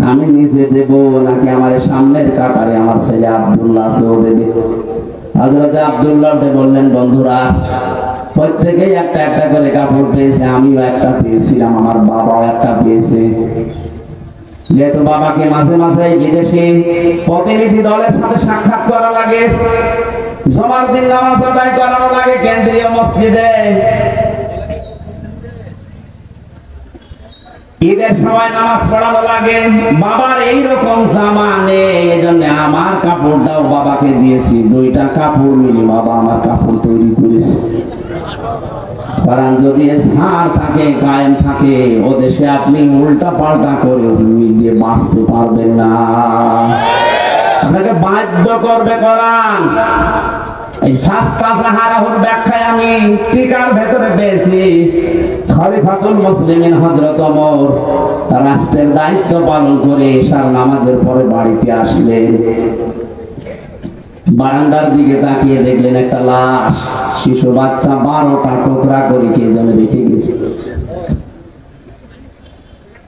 আমি নিজে দেব নাকি আমার সামনের কাতারে আমার ছেলে আব্দুল্লাহ আছে ও দেবে? হযরত আব্দুল্লাহ বললেন, বন্ধুরা প্রত্যেকেই একটা একটা করে কাপড় পেয়েছে, আমিও একটা পেয়েছিলাম, আমার বাবাও একটা পেয়েছে। যেহেতু বাবাকে মাঝে মাঝে বিদেশি প্রতিনিধি দলের সাথে সাক্ষাৎ করা লাগে, জুমার দিন নামাজ আদায় করানো লাগে কেন্দ্রীয় মসজিদে, ঈদের সময় নামাজ পড়ানো লাগে। বাবার এইরকম জামা নেই, এই জন্য আমার কাপড়টাও বাবাকে দিয়েছি। দুইটা কাপড় মিলে বাবা আমার কাপড় তৈরি করেছে। কারণ যদি ছাড় থাকে, কায়েম থাকে, ও দেশে আপনি উল্টা পাল্টা করে নিজে বাঁচতে পারবেন না, আপনাকে বাধ্য করবে কোরআন। এই ফাস্তা সাহারাহুর ব্যাখ্যায় আমি টিকার ভেতরে পেয়েছি, খলিফাতুল মুসলিমিন হযরত ওমর রাষ্ট্রের দায়িত্ব পালন করে এশার নামাজের পরে বাড়িতে আসলেন। বারান্দার দিকে তাকিয়ে দেখলেন একটা লাশ, শিশু বাচ্চা 12টা টুকরা করে কে যেন রেখে গেছে।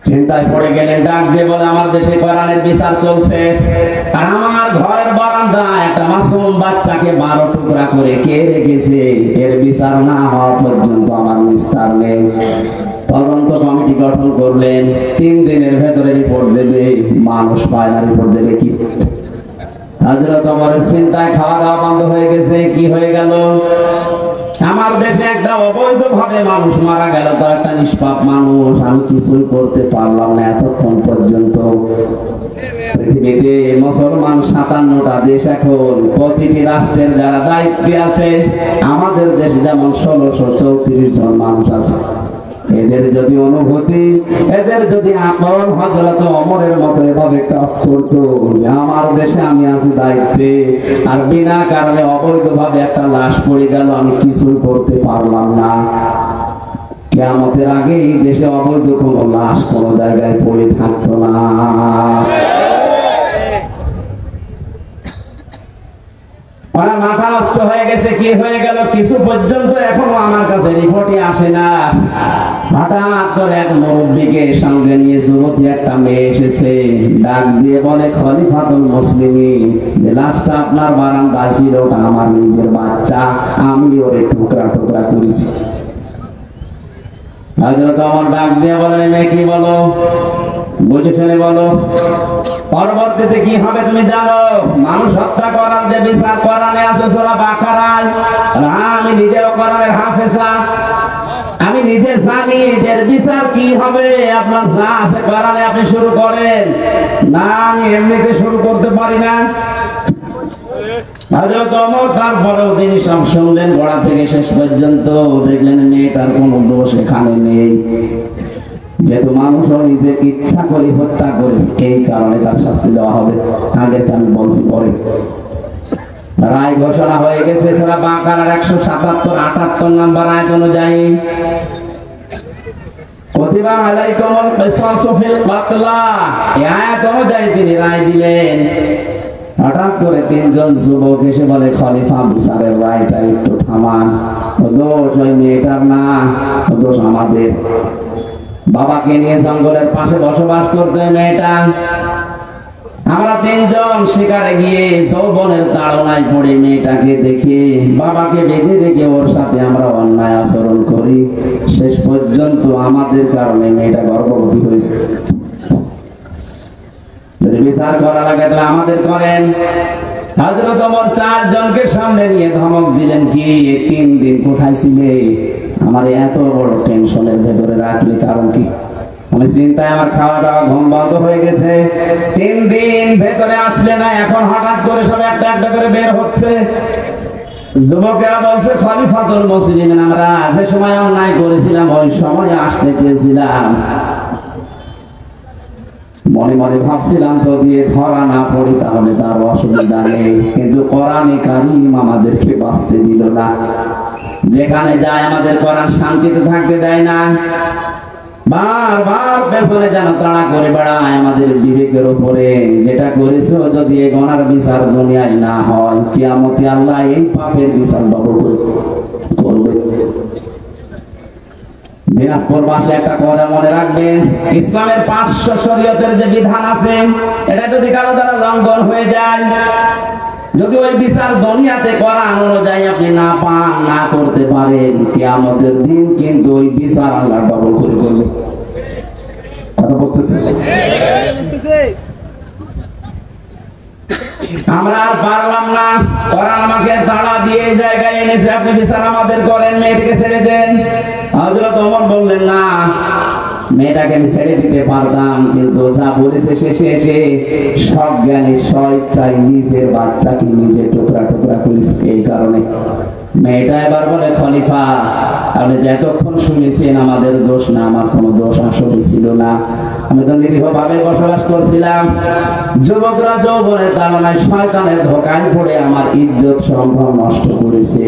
চিন্তায় পড়ে গেলেন, ডাক দিয়ে বলে, আমার দেশে কোরআনের বিচার চলছে, আর আমার ঘরের বারান্দায় একটা মাসুম বাচ্চাকে 12 টুকরা করে কে রেখেছে, এর বিচার না হওয়া পর্যন্ত আমার নিস্তার নেই। তদন্ত কমিটি গঠন করলেন, 3 দিনের ভেতরে রিপোর্ট দেবে। মানুষ পায় না, রিপোর্ট দেবে কি? হযরত ওমরের চিন্তায় খাওয়া দাওয়া বন্ধ হয়ে গেছে। কি হয়ে গেল? আমার দেশে একটা অবৈধ ভাবে মানুষ মারা গেল, তো একটা নিষ্পাপ মানুষ, আমি কিছুই করতে পারলাম না এতক্ষণ পর্যন্ত। পৃথিবীতে মুসলমান 57টা দেশ, এখন প্রতিটি রাষ্ট্রের যারা দায়িত্বে আছে, আমাদের দেশে যেমন 1634 জন মানুষ আছে। এদের যদি অনুভূতি, এদের যদি আমল হযরত ওমরের মতো এভাবে কাজ করতো যে আমার দেশে আমি আছি দায়িত্বে, আর বিনা কারণে অবৈধভাবে একটা লাশ পড়ে গেল, আমি কিছুই করতে পারলাম না, কিয়ামতের আগে এই দেশে অবৈধ কোনো লাশ কোনো জায়গায় পড়ে থাকতো না। মাথা নষ্ট হয়ে গেছে। কি হয়ে গেল? কিছু পর্যন্ত এখনো আমার কাছে রিপোর্টই আসে না। হঠাৎ করে এক মুরব্বীকে সঙ্গে নিয়ে যুবতী একটা মেয়ে এসেছে, ডাক দিয়ে বলে, খলিফাতুল মুসলিমিন, যে লাশটা আপনার বারান্দায় ছিল ওটা আমার নিজের বাচ্চা, আমি ওরে টুকরা টুকরা করেছি। হযরত ওমর ডাক দিয়ে বলেন, মেয়ে কি বলো, বুঝে শুনে বলো। পরবর্তীতে কি হবে তুমি জানো? মানুষ হত্যা করার যে বিচার কোরআনে আছে সূরা বাকারায়, আমি নিজেও কোরআনের হাফেজা, আমি নিজে জানি যে বিচার কি হবে। আপনার যা আছে কোরআনে আপনি শুরু করেন না, আমি এমনিতে শুরু করতে পারি না। হযরত ওমর তারপরেও তিনি সব শুনলেন গোড়া থেকে শেষ পর্যন্ত, দেখলেন মেয়েটার কোনো দোষ এখানে নেই, যেহেতু মানুষও নিজে ইচ্ছা করে হত্যা করেছে, এই কারণে তার শাস্তি দেওয়া হবে। আগেরটা আমি বলছি পরে। রায় ঘোষণা হয়ে গেছে সূরা বাকারার 177-78 নম্বর আয়াত অনুযায়ী, কুতিবা আলাইকুমুল কিসাসু ফিল কাতলা, এই আয়াত অনুযায়ী তিনি রায় দিলেন। হঠাৎ করে 3 জন যুবক এসে বলে, খলিফা বিচারের রায়টা একটু থামান, ও দোষ ওই মেয়েটার না, ও দোষ আমাদের। বাবাকে নিয়ে জঙ্গলের পাশে বসবাস করতে মেয়েটা, আমরা 3 জন শিকারে গিয়ে যৌবনের তাড়নায় পড়ে মেয়েটাকে দেখে বাবাকে বেঁধে রেখে ওর সাথে আমরা অন্যায় আচরণ করি, শেষ পর্যন্ত আমাদের কারণে মেয়েটা গর্ভবতী হয়েছে। যদি বিচার করা লাগে তাহলে আমাদের করেন। হযরত ওমর 4 জনকে সামনে নিয়ে ধমক দিলেন, কি 3 দিন কোথায় ছিলে? আমার এত বড় টেনশনের ভেতরে রাখলে কারণ কি? আমি চিন্তায় আমার খাওয়া দাওয়া ঘুম বন্ধ হয়ে গেছে। 3 দিন ভেতরে আসলে না, এখন হঠাৎ করে সব একটা একটা করে বের হচ্ছে। যুবকেরা বলছে, খলিফাতুল মুসলিমিন, আমরা যে সময় অন্যায় করেছিলাম ওই সময় আসতে চেয়েছিলাম, মনে মনে ভাবছিলাম যদি ধরা না পড়ি তাহলে তার অসুবিধা নেই, কিন্তু কোরআনে কারীম আমাদেরকে বাঁচতে দিল না। যেখানে যায় আমাদের কোরআন শান্তিতে থাকতে দেয় না, বারবার পেছনে যেন তাড়া করে বেড়ায় আমাদের বিবেকের উপরে। যেটা করেছো যদি এই গুনার বিচার দুনিয়ায় না হয়, কিয়ামতে আল্লাহ এই পাপের বিচার ডবল করবে। দিনাজপুর বাসে একটা কথা মনে রাখবেন, ইসলামের 500 শরীয়তের যে বিধান আছে, এটা যদি কারো দ্বারা লঙ্ঘন হয়ে যায়, যদি ওই বিচার দুনিয়াতে কোরআন অনুযায়ী আপনি না পান, না করতে পারেন, কিয়ামতের দিন কিন্তু ওই বিচার আল্লাহ ডবল করে করবে। কথা বুঝতেছেন? আমরা আর পারলাম না, কোরআন আমাকে তাড়া দিয়ে এই জায়গায় এনেছে, আপনি বিচার আমাদের করেন, মেয়েটাকে ছেড়ে দেন। হযরত ওমর বললেন না, মেয়েটাকে আমি ছেড়ে দিতে পারতাম, কিন্তু যা বলেছে শেষে এসে সজ্ঞানী স্বেচ্ছায় নিজের বাচ্চাকে নিজে টুকরা টুকরা করেছে। এই কারণে মেয়েটা এবার বলে, খলিফা আপনি যে এতক্ষণ শুনেছেন আমাদের দোষ না, আমার কোনো দোষ আসলে ছিল না, আমি তো নিরীহভাবে বসবাস করছিলাম। যুবকরা যৌবনের তাড়নায় শয়তানের ধোঁকায় পড়ে আমার ইজ্জত সম্ভ্রম নষ্ট করেছে।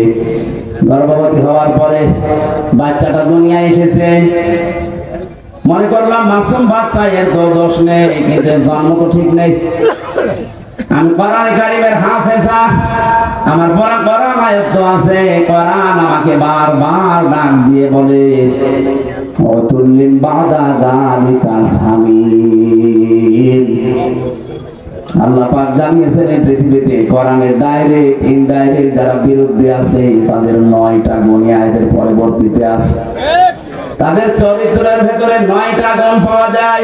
গর্ভবতী হওয়ার পরে বাচ্চাটা দুনিয়ায় এসেছে, মনে করলাম মাসুম বাচ্চা, এর তো দোষ নেই, কিন্তু জন্ম তো ঠিক নেই। আমি কোরআন কারীমের হাফেজা, আমার পড়া কোরআন আয়াত আছে, কোরআন আমাকে বারবার ডাক দিয়ে বলে অতুল্লিন বাদা যালিকা সামিন। আল্লাহ পাক জানিয়েছেন এই পৃথিবীতে কোরআনের ডাইরেক্ট ইনডাইরেক্ট যারা বিরুদ্ধে আছে তাদের 9টা গুণ এদের পরবর্তীতে আছে। তাদের চরিত্রের ভেতরে 9টা গুণ পাওয়া যায়।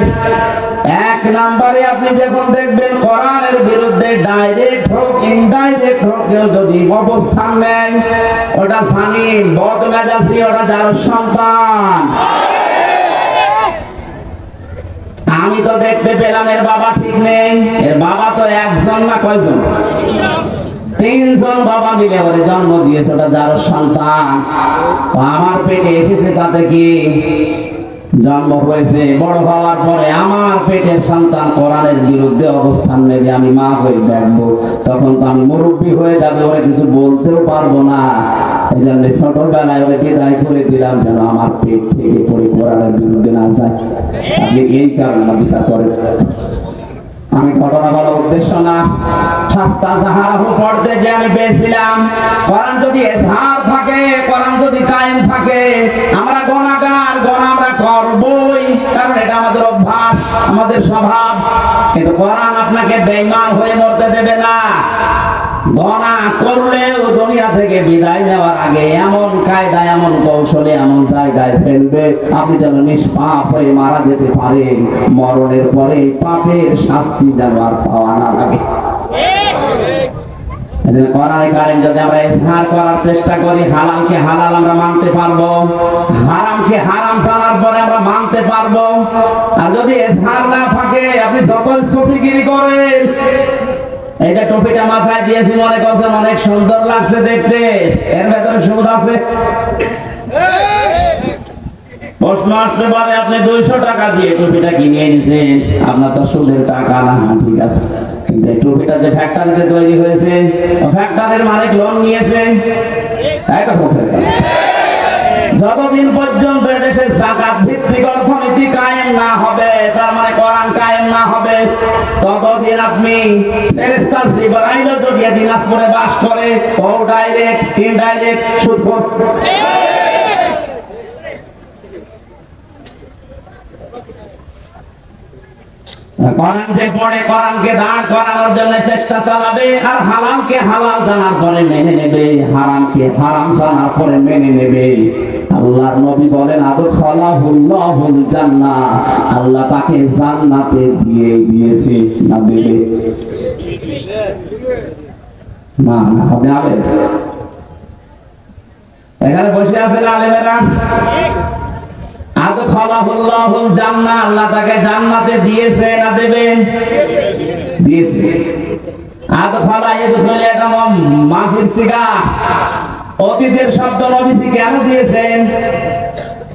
1 নম্বরে আপনি যখন দেখবেন কোরআনের বিরুদ্ধে ডাইরেক্ট হোক ইনডাইরেক্ট হোক কেউ যদি অবস্থান নেয়, ওটা সানি বদমেজাজি, ওটা যার সন্তান। আমি তো দেখতে পেলাম এর বাবা ঠিক নেই, এর বাবা তো একজন না কয়জন, 3 জন বাবা মিলে ওরে জন্ম দিয়েছে, ওটা যার সন্তান। আমার পেটে এসেছে তাতে কি, জন্ম হয়েছে, বড় হওয়ার পরে আমার পেটের সন্তান কোরআনের বিরুদ্ধে অবস্থান নেবে, আমি মা হয়ে দেখবো, তখন তো আমি মুরব্বী হয়ে যাবে, ওরা কিছু বলতেও পারবো না। এই জন্য ছোটবেলায় ওরা বিদায় করে দিলাম যেন আমার পেট থেকে পড়ে কোরআনের বিরুদ্ধে না যায়। আপনি এই কারণে বিচার করেন। আমি ঘটনা বলার উদ্দেশ্য না, খাস্তা জাহারাহু পড়তে যে আমি পেয়েছিলাম, কোরআন যদি এজহার থাকে, কোরআন যদি কায়েম থাকে, আমরা গুনাহগার, গুনাহ আমরা করবই, কারণ এটা আমাদের অভ্যাস, আমাদের স্বভাব। কিন্তু কোরআন আপনাকে বেঈমান হয়ে মরতে দেবে না। গুনাহ করলেও দুনিয়া থেকে বিদায় নেওয়ার আগে এমন কায়দায়, এমন কৌশলে, এমন জায়গায় ফেলবে আপনি যেন নিষ্পাপ হয়ে মারা যেতে পারেন, মরণের পরে পাপের শাস্তি যেন আর পাওয়া না লাগে। কোরআনে কারীম যদি আমরা ইজহার করার চেষ্টা করি, হালালকে হালাল আমরা মানতে পারবো, হারামকে হারাম জানার পরে আমরা মানতে পারবো। আর যদি ইজহার না থাকে, আপনি যত সফিগিরি করেন, এইটা টুপিটা মাথায় দিয়েছি মনে করছেন অনেক সুন্দর লাগছে দেখতে, এর ভেতরে সুদ আছে। প্রশ্ন আসতে পারে, আপনি 200 টাকা দিয়ে টুপিটা কিনে এনেছেন, আপনার তো সুদের টাকা না, ঠিক আছে, কিন্তু এই টুপিটা যে ফ্যাক্টরিতে তৈরি হয়েছে, ফ্যাক্টরির মালিক লোন নিয়েছে, এটা পৌঁছে যতদিন পর্যন্ত দেশে যাকাত ভিত্তিক অর্থনীতি কায়েম না হবে, তার মানে কোরআন কায়েম না হবে, ততদিন আপনি ফেরেশতা জিবরাইল যদি দিনাজপুরে বাস করে, ও ডাইরেক্ট ইনডাইরেক্ট সুদখোর। কোরআন যে পড়ে, কোরআনকে দাঁড় করানোর জন্য চেষ্টা চালাবে, আর হালালকে হালাল জানার পরে মেনে নেবে, হারামকে হারাম জানার পরে মেনে নেবে। আল্লাহর নবী বলেন, আদখালাহুল্লাহুল জান্নাহ, আল্লাহ তাকে জান্নাতে দিয়ে দিয়েছে, না দেবে না। আপনি আলেম, এখানে বসে আছেন আলেমেরা, আদখালাহুল্লাহুল জান্নাহ, আল্লাহ তাকে জান্নাতে দিয়েছে না দেবেন, দিয়েছে। আদখালা ইয়াদখুলু, এটা মাসির সিগা, অতীতের শব্দ নবীজি কেন দিয়েছেন?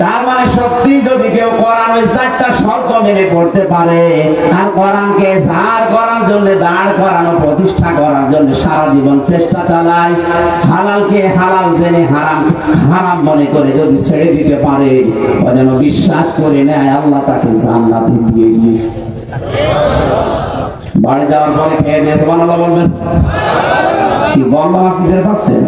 তার মানে সত্যি যদি কেউ কোরআন ওই 4টা শর্ত মেনে করতে পারে, আর কোরআনকে জার করার জন্য, দাঁড় করানো, প্রতিষ্ঠা করার জন্য সারা জীবন চেষ্টা চালায়, হালালকে হালাল জেনে হারামকে হারাম মনে করে যদি ছেড়ে দিতে পারে, ও যেন বিশ্বাস করে নেয় আল্লাহ তাকে জান্নাতে দিয়ে দিয়েছে। বাড়ি যাওয়ার পরে খেয়ে দিয়ে সুবহানাল্লাহ বলবেন, কি বললাম আপনি টের পাচ্ছেন?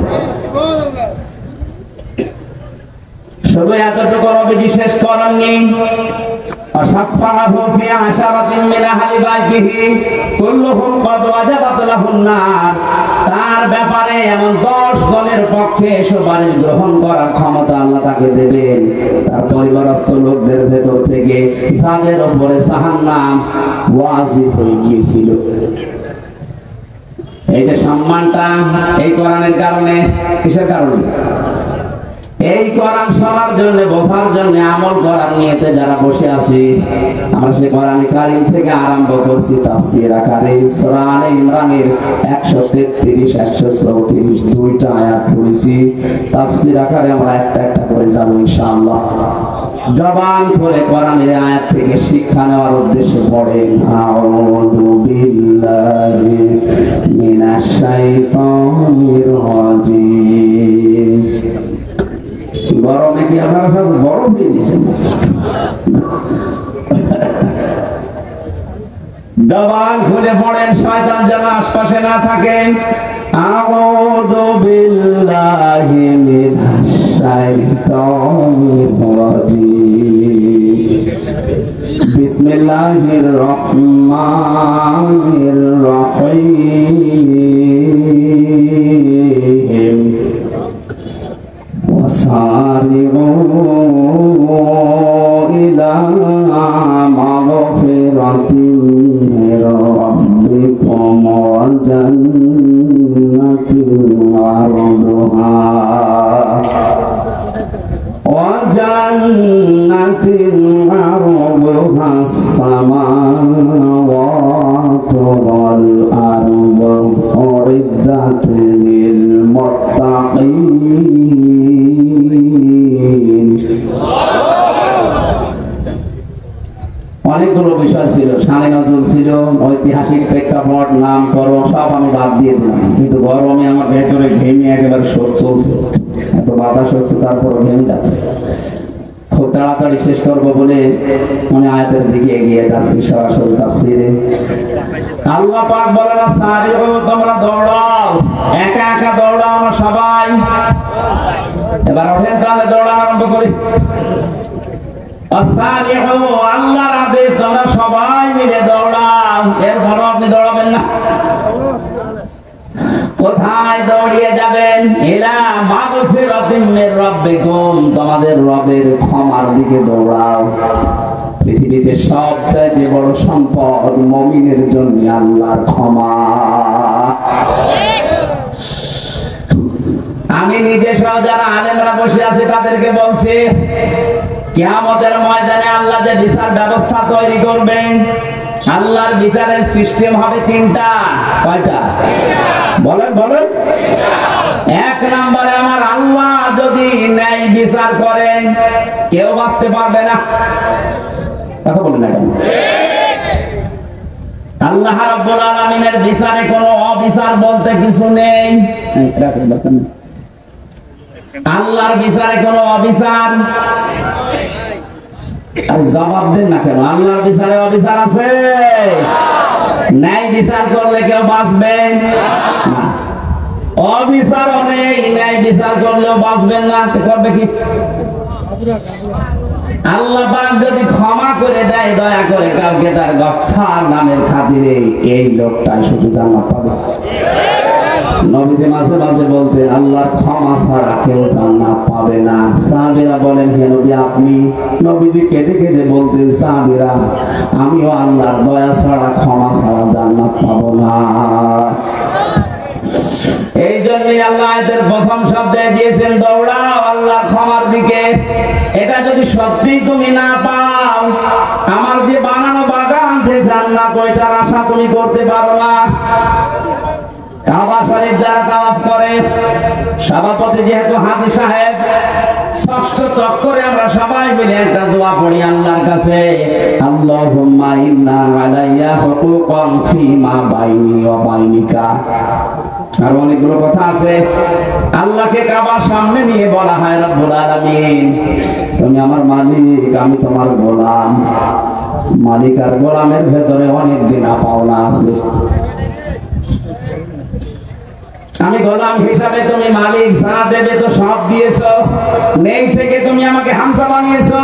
শুধু এতটুকু নবীজি শেষ করেননি, অসাফাহু ফি আশারাতিন মিন আহলি বাইতিহি কুল্লুহুম ক্বাদ ওয়াজাবাত লাহুন নার, তার ব্যাপারে এমন 10 জনের পক্ষে সুপারিশ গ্রহণ করার ক্ষমতা আল্লাহ তাকে দেবেন। তার পরিবারস্থ লোকদের ভেতর থেকে যাদের উপরে জাহান্নাম ওয়াজিব হয়ে গিয়েছিল। এই যে সম্মানটা এই কোরআনের কারণে, কিসের কারণে? এই কোরআন শোনার জন্য, বোঝার জন্য, আমল করার নিয়তে যারা বসে আছি, আমরা সেই কোরআনে কারীম থেকে আরম্ভ করছি তাফসীর আকারে সূরা আলে ইমরানের 133 134 দুইটা আয়াত পড়েছি। তাফসীর আকারে আমরা একটা একটা করে যাব ইনশাআল্লাহ। জবান করে কোরআনের আয়াত থেকে শিক্ষা নেওয়ার উদ্দেশ্যে পড়েন আউযু বিল্লাহি মিনাশ শাইতানির রাজিম। গরমে কি আপনারা সব গরম দিয়ে দিয়েছেন? জবান খুলে পড়েন, শয়তান যেন আশপাশে না থাকে। আউযু বিল্লাহি মিনাশ শাইতানির রাজিম। বিসমিল্লাহির রহমানির রহিম। وسارعوا إلى مغفرة من ربكم وجنة عرضها السماوات والأرض أعدت للمتقين। অনেকগুলো বিষয় ছিল, শানে নজরুল ছিল, ঐতিহাসিক প্রেক্ষাপট, নামকরণ সব আমি বাদ দিয়ে দিলাম। কিন্তু গরমে আমার ভেতরে ঘেমে একেবারে শোক চলছে, এত বাতাস হচ্ছে, তারপর ঘেমে যাচ্ছে। খুব তাড়াতাড়ি শেষ করবো বলে মনে আয়াতের দিকে এগিয়ে যাচ্ছি সরাসরি তাফসীরে। আল্লাহ পাক বলেন সারিউ, তোমরা দৌড়াও, একা একা দৌড়াও না সবাই। এবার ওঠেন তাহলে দৌড়ানো আরম্ভ করি। আল্লাহর আদেশ, তোমরা সবাই মিলে দৌড়াও। এরপর আপনি দৌড়াবেন না। কোথায় দৌড়িয়ে যাবেন? ইলা মাগফিরাতিন মির রাব্বিকুম, তোমাদের রবের ক্ষমার দিকে দৌড়াও। পৃথিবীতে সবচাইতে বড় সম্পদ মুমিনের জন্য আল্লাহর ক্ষমা। আমি নিজে সহ যারা আলেমরা বসে আছে তাদেরকে বলছি, কিয়ামতের ময়দানে আল্লাহ যে বিচার ব্যবস্থা তৈরি করবেন, আল্লাহর বিচারের সিস্টেম হবে 3টা। কয়টা? বলেন বলেন। 1 নম্বরে আমার আল্লাহ যদি ন্যায় বিচার করেন, কেউ বাঁচতে পারবে না। কথা বলেন না কেন? আল্লাহ রাব্বুল আলামিনের বিচারে কোনো অবিচার বলতে কিছু নেই। আল্লাহর বিচারে কোনো অবিচার। জবাব দেন না কেন? আল্লাহর বিচারে অবিচার আছে? ন্যায় বিচার করলে কেউ বাঁচবে না। অবিচারও নেই, ন্যায় বিচার করলেও বাঁচবেন না। করবে কি? আল্লাহ পাক যদি ক্ষমা করে দেয় দয়া করে কাউকে, তার গফফার নামের খাতিরে এই লোকটাই শুধু জান্নাত পাবে। নবীজি মাঝে মাঝে বলতেন আল্লাহর ক্ষমা ছাড়া কেউ জান্নাত পাবে না। সাহাবীরা বলেন, হে নবী আপনি? নবীজি কেঁদে কেঁদে বলতেন, সাহাবীরা আমিও আল্লাহর দয়া ছাড়া, ক্ষমা ছাড়া জান্নাত পাবো না। এই জন্যই আল্লাহ এদের প্রথম শব্দে দিয়েছেন দৌড়াও আল্লাহর ক্ষমার দিকে। এটা যদি সত্যি তুমি না পাও, আমার যে বানানো বাগান যে জান্নাত, ওইটার আশা তুমি করতে পারো না। কাবা শরীফ যারা তাওয়াফ করে, সভাপতি যেহেতু হাজী সাহেব, ষষ্ঠ চক্করে আমরা সবাই মিলে একটা দোয়া পড়ি আল্লাহর কাছে, আল্লাহুম্মা ইন্না আলাইয়া হুকুকান ফীমা বাইনি ওয়া বাইনিকা। আর অনেকগুলো কথা আছে। আল্লাহকে কাবার সামনে নিয়ে বলা হয়, রব্বুল আলামিন তুমি আমার মালিক, আমি তোমার গোলাম। মালিক আর গোলামের ভেতরে অনেক দিন পাওনা আছে। আমি গোলাম হিসাবে, তুমি মালিক, যা দেবে তো সব দিয়েছো, নেই থেকে তুমি আমাকে হামজা বানিয়েছো।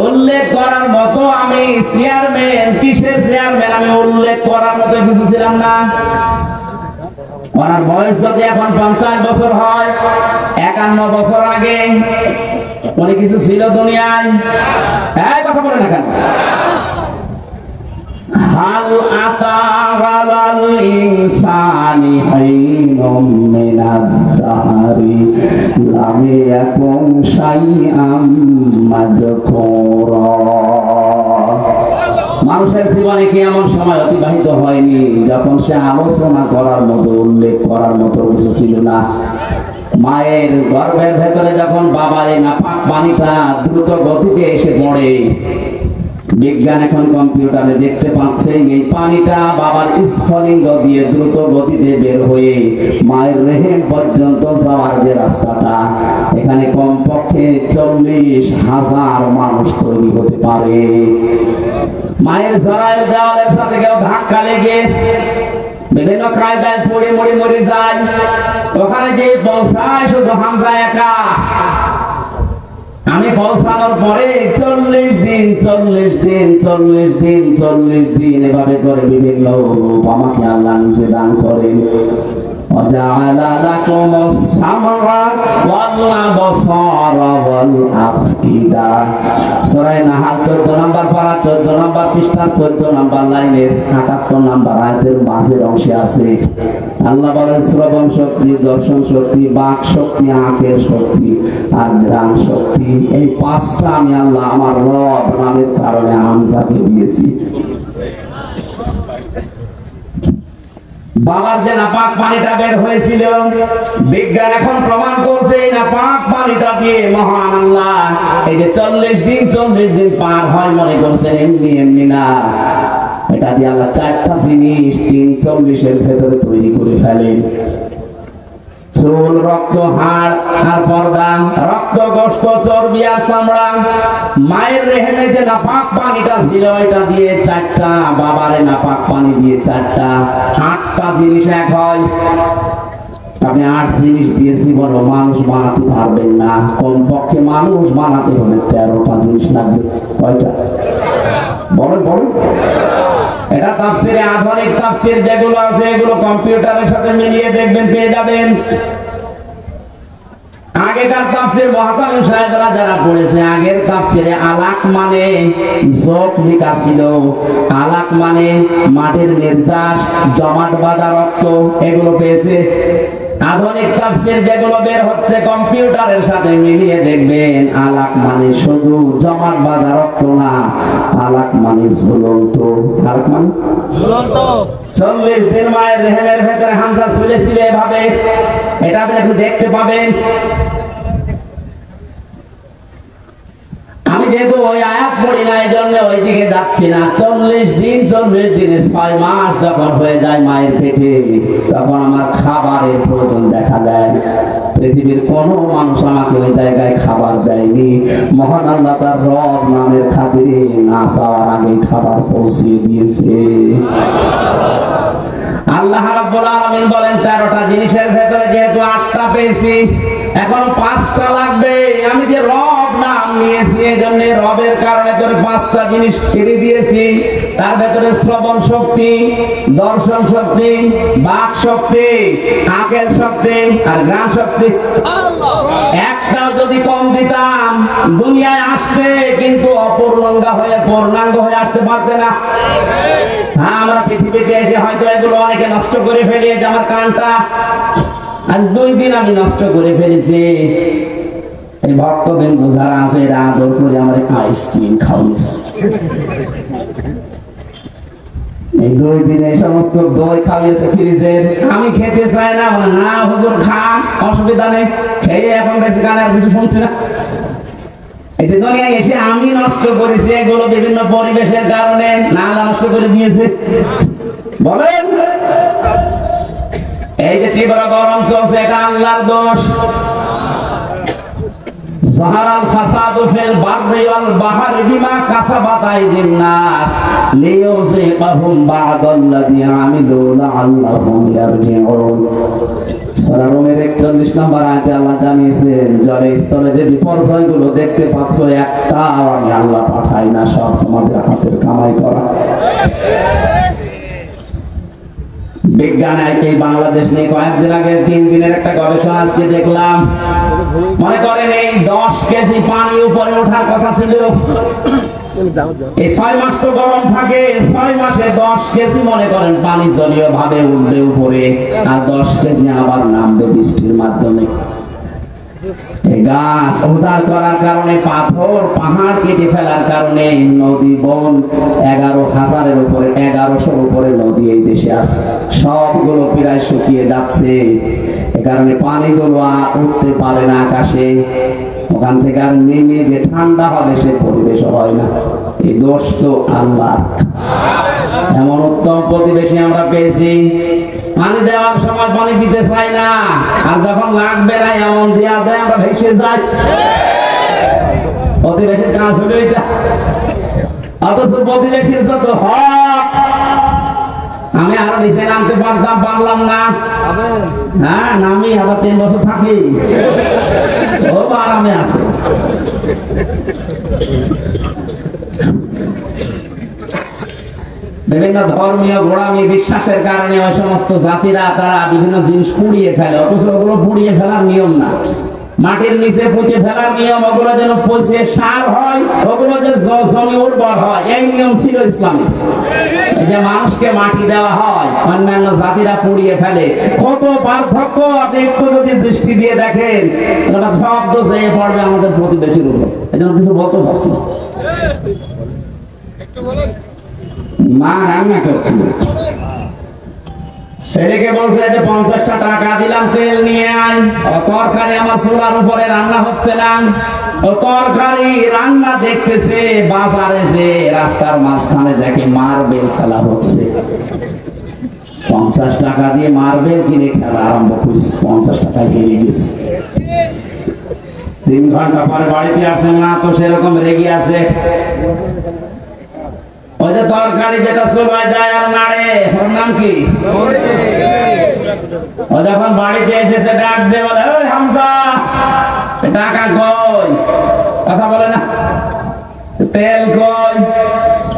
উল্লেখ করার মতো আমি আমি চেয়ারম্যান, কিসের চেয়ারম্যান আমি উল্লেখ করার মতো কিছু ছিলাম না। ওনার বয়স যদি এখন 50 বছর হয়, 51 বছর আগে উনি কিছু ছিল দুনিয়ায়? এই কথা বলে না কেন? হাল আতা আলাল ইনসানি হাইনুম মিনাদ দাহরি লাম ইয়াকুন শাইআম মাযকুরা। মানুষের জীবনে কি এমন সময় অতিবাহিত হয়নি যখন সে আলোচনা করার মতো, উল্লেখ করার মতো কিছু ছিল না? মায়ের গর্ভের ভেতরে যখন বাবার এই নাপাক পানিটা দ্রুত গতিতে এসে পড়ে, বিজ্ঞান এখন কম্পিউটারে দেখতে পাচ্ছে এই পানিটা বাবার স্ফলিঙ্গ দিয়ে দ্রুত গতিতে বের হয়ে মায়ের রেহেম পর্যন্ত যাওয়ার যে রাস্তাটা, এখানে কমপক্ষে 40,000 মানুষ তৈরি হতে পারে। মায়ের জরায়ু দেওয়ালের সাথে কেউ ধাক্কা লেগে বিভিন্ন কায়দায় পড়ে মরে যায়। ওখানে যে পৌঁছায় শুধু হামজা একা। আমি পৌঁছানোর পরে 40 দিন এভাবে করে বিভিন্ন রূপ আমাকে আল্লাহ নিজে দান করেন। وجعل لكم السمع والأبصار والأفئدة। সূরা নাহাল 14 নম্বর পারা, 14 নম্বর পৃষ্ঠা, 14 নম্বর লাইনের 78 নম্বর আয়াতের মাঝের অংশে আছে। আল্লাহ বলেন শ্রবণ শক্তি, দর্শন শক্তি, বাক শক্তি, আঁকের শক্তি আর ঘ্রাণ শক্তি, এই 5টা আমি আল্লাহ আমার রব নামের কারণে হামজাকে দিয়েছি। বাবার যে নাপাক পানিটা বের হয়েছিল, বিজ্ঞান এখন প্রমাণ করছে এই নাপাক পানিটা দিয়ে মহান আল্লাহ এই যে 40 দিন পার হয় মনে করছেন এমনি না। এটা দিয়ে আল্লাহ 4টা জিনিস 340-এর ভেতরে তৈরি করে ফেলেন। চুল, রক্ত, হাড় আর পর্দা, রক্ত, গোশত, চর্বি আর চামড়া। মায়ের রেহেমে যে নাপাক পানিটা ছিল এটা দিয়ে 4টা, বাবারে নাপাক পানি দিয়ে 4টা, 8টা জিনিস এক হয়। আপনি 8 জিনিস দিয়েছি, বড় মানুষ বানাতে পারবেন না। কমপক্ষে মানুষ বানাতে হলে 13টা জিনিস লাগবে। কয়টা বলেন? এটা তাফসিরে, আধুনিক তাফসির যেগুলো আছে এগুলো কম্পিউটারের সাথে মিলিয়ে দেখবেন, পেয়ে যাবেন। আগেকার তাফসির মহাতামিম সাহেবরা যারা পড়েছে, আগের তাফসিরে আলাক মানে যোগ লেখা ছিল। আলাক মানে মাটির নির্যাস, জমাট বাঁধা রক্ত, এগুলো পেয়েছে। আধুনিক তাফসির যেগুলো বের হচ্ছে কম্পিউটারের সাথে মিলিয়ে দেখবেন, আলাক মানে শুধু জমাট বাঁধা রক্ত না, আলাক মানে ঝুলন্ত। আলাক মানে ঝুলন্ত। 40 দিন মায়ের রেহেমের ভেতরে হামজা ঝুলেছিল এভাবে, এটা আপনি একটু দেখতে পাবেন। আমি যেহেতু ওই আয়াত পড়ি না, এই জন্য ওই দিকে যাচ্ছি না। 40 দিনে 6 মাস যখন হয়ে যায় মায়ের পেটে, তখন আমার খাবারের প্রয়োজন দেখা দেয়। পৃথিবীর কোন মানুষ আমাকে ওই জায়গায় খাবার দেয়নি। মহান আল্লাহ তার রব নামের খাতিরে না চাওয়ার আগে খাবার পৌঁছিয়ে দিয়েছে। আল্লাহ রাব্বুল আলামিন বলেন 13টা জিনিসের ভেতরে যেহেতু 8টা পেয়েছি, এখন 5টা লাগবে। আমি যে রব নাম নিয়েছি, এই জন্য রবের কারণে তোর 5টা জিনিস ছেড়ে দিয়েছি। তার ভেতরে শ্রবণ শক্তি, দর্শন শক্তি, বাক শক্তি, আকেল শক্তি আর ঘ্রাণ শক্তি। একটাও যদি কম দিতাম দুনিয়ায় আসতে কিন্তু অপূর্ণাঙ্গ হয়ে আসতে পারতে না। হ্যাঁ, আমরা পৃথিবীতে এসে হয়তো এগুলো অনেকে নষ্ট করে ফেলি। যে আমার কানটা আজ 2 দিন আমি নষ্ট করে ফেলেছি। এই ভক্তবৃন্দ যারা আছে এরা আদর করে আমার আইসক্রিম খাওয়াইছে। এই 2 দিনে সমস্ত দই খাওয়াইছে ফ্রিজের। আমি খেতে চাই না, না হুজুর খান, অসুবিধা নেই, খেয়ে এখন বেশি গান আর কিছু শুনছি না। এই যে দুনিয়ায় এসে আমি নষ্ট করেছি এগুলো বিভিন্ন পরিবেশের কারণে, না নষ্ট করে দিয়েছে বলেন। এই যে তীব্র গরম চলছে, এটা আল্লাহর দোষ। যাহারাল ফাসাদু ফিল বাররি ওয়াল বাহরি বিমা কাসাবাত আইদিন নাস লিইউযিকাহুম বা'দাল্লাযী আমিলু লাআল্লাহুম ইয়ারজিউন। সূরা রুমের 41 নম্বর আয়াতে আল্লাহ জানিয়েছেন, জলের স্তরে যে বিপর্যয়গুলো দেখতে পাচ্ছ একটাও আমি আল্লাহ পাঠাই না, সব তোমাদের হাতের কামাই করা। বিজ্ঞান এই বাংলাদেশ নিয়ে কয়েকদিন আগে 3 দিনের একটা গবেষণা আজকে দেখলাম। মনে করেন এই 10 কেজি পানি উপরে ওঠার কথা ছিল, এই 6 মাস তো গরম থাকে, 6 মাসে 10 কেজি মনে করেন পানি জলীয় ভাবে উঠবে উপরে, আর 10 কেজি আবার নামবে বৃষ্টির মাধ্যমে। গাছ উজাড় করার কারণে, পাথর পাহাড় কেটে ফেলার কারণে নদী বন 11,000-এর উপরে 1100-র উপরে নদী এই দেশে আছে, সবগুলো প্রায় শুকিয়ে যাচ্ছে। এ কারণে পানিগুলো আর উঠতে পারে না আকাশে, ওখান থেকে আর নেমে যে ঠান্ডা হবে সে পরিবেশ হয় না। এই দোষ তো আল্লাহর। এমন উত্তম প্রতিবেশী আমরা পেয়েছি, পানি দেওয়ার সময় পানি দিতে চাই না, আর যখন লাগবে না এমন দেওয়া দেয় আমরা ভেসে যাই। প্রতিবেশীর কাজ হলো এটা। অথচ প্রতিবেশীর যত হক, আমি আরো নিচে নামতে পারতাম, পারলাম না। হ্যাঁ, নামি আবার 3 বছর থাকি, ও আরামে আছে। বিভিন্ন ধর্মীয় গোড়ামি বিশ্বাসের কারণে ওই সমস্ত জাতিরা তারা বিভিন্ন জিনিস পুড়িয়ে ফেলে, অথচ ওগুলো পুড়িয়ে ফেলার নিয়ম না, মাটির নিচে পুঁতে ফেলার নিয়ম। ওগুলো যেন পচে সার হয়, ওগুলো যে জমি উর্বর হয়, এই নিয়ম ছিল ইসলামে। এই যে মানুষকে মাটি দেওয়া হয়, অন্যান্য জাতিরা পুড়িয়ে ফেলে, কত পার্থক্য আপনি একটু যদি দৃষ্টি দিয়ে দেখেন, এটা শব্দ যেয়ে পড়বে আমাদের প্রতিবেশীর উপর। এই জন্য কিছু বলতে পারছি না। মা রান্না করছিল, ছেলেকে বলছে যে 50টা টাকা দিলাম, তেল নিয়ে আয়। তরকারি আমার চুলার উপরে রান্না হচ্ছে না, ও তরকারি রান্না দেখতেছে, বাজারে যে রাস্তার মাঝখানে দেখে মার্বেল খেলা হচ্ছে। 50 টাকা দিয়ে মার্বেল কিনে খেলা আরম্ভ করেছে, 50 টাকা হেরে গেছে। 3 ঘন্টা পরে বাড়িতে আসে না, তো সেরকম রেগে আছে। ওই যে তরকারি যেটা চুলায় যায় আর নাড়ে, ওর নাম কি? ও যখন বাড়িতে এসেছে ডাক দিয়ে বলে, ওই হামজা, টাকা কই? কথা বলে না। তেল কই?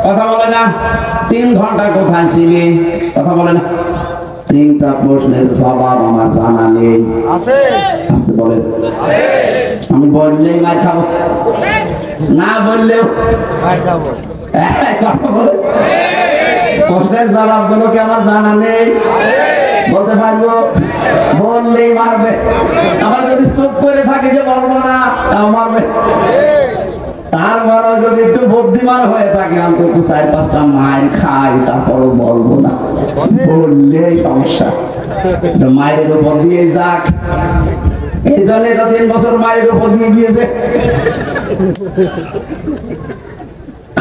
কথা বলে না। 3 ঘন্টা কোথায় ছিলি? কথা বলে না। 3টা প্রশ্নের জবাব আমার জানা নেই। আসতে বলেন, আমি বললেই মার খাবো, না বললেও মার খাবো। প্রশ্নের জবাব গুলো কি আমার জানা নেই? বলতে পারবো, বললেই মারবে। আবার যদি চুপ করে থাকে যে বলবো না, তাও মারবে। তারপর যদি একটু বুদ্ধিমান হয়ে থাকে, অন্তত 4-5টা মায়ের খাই, তারপরও বলবো না, বললেই সমস্যা। মায়ের উপর দিয়ে যাক, এই জন্য এটা 3 বছর মায়ের উপর দিয়ে গিয়েছে।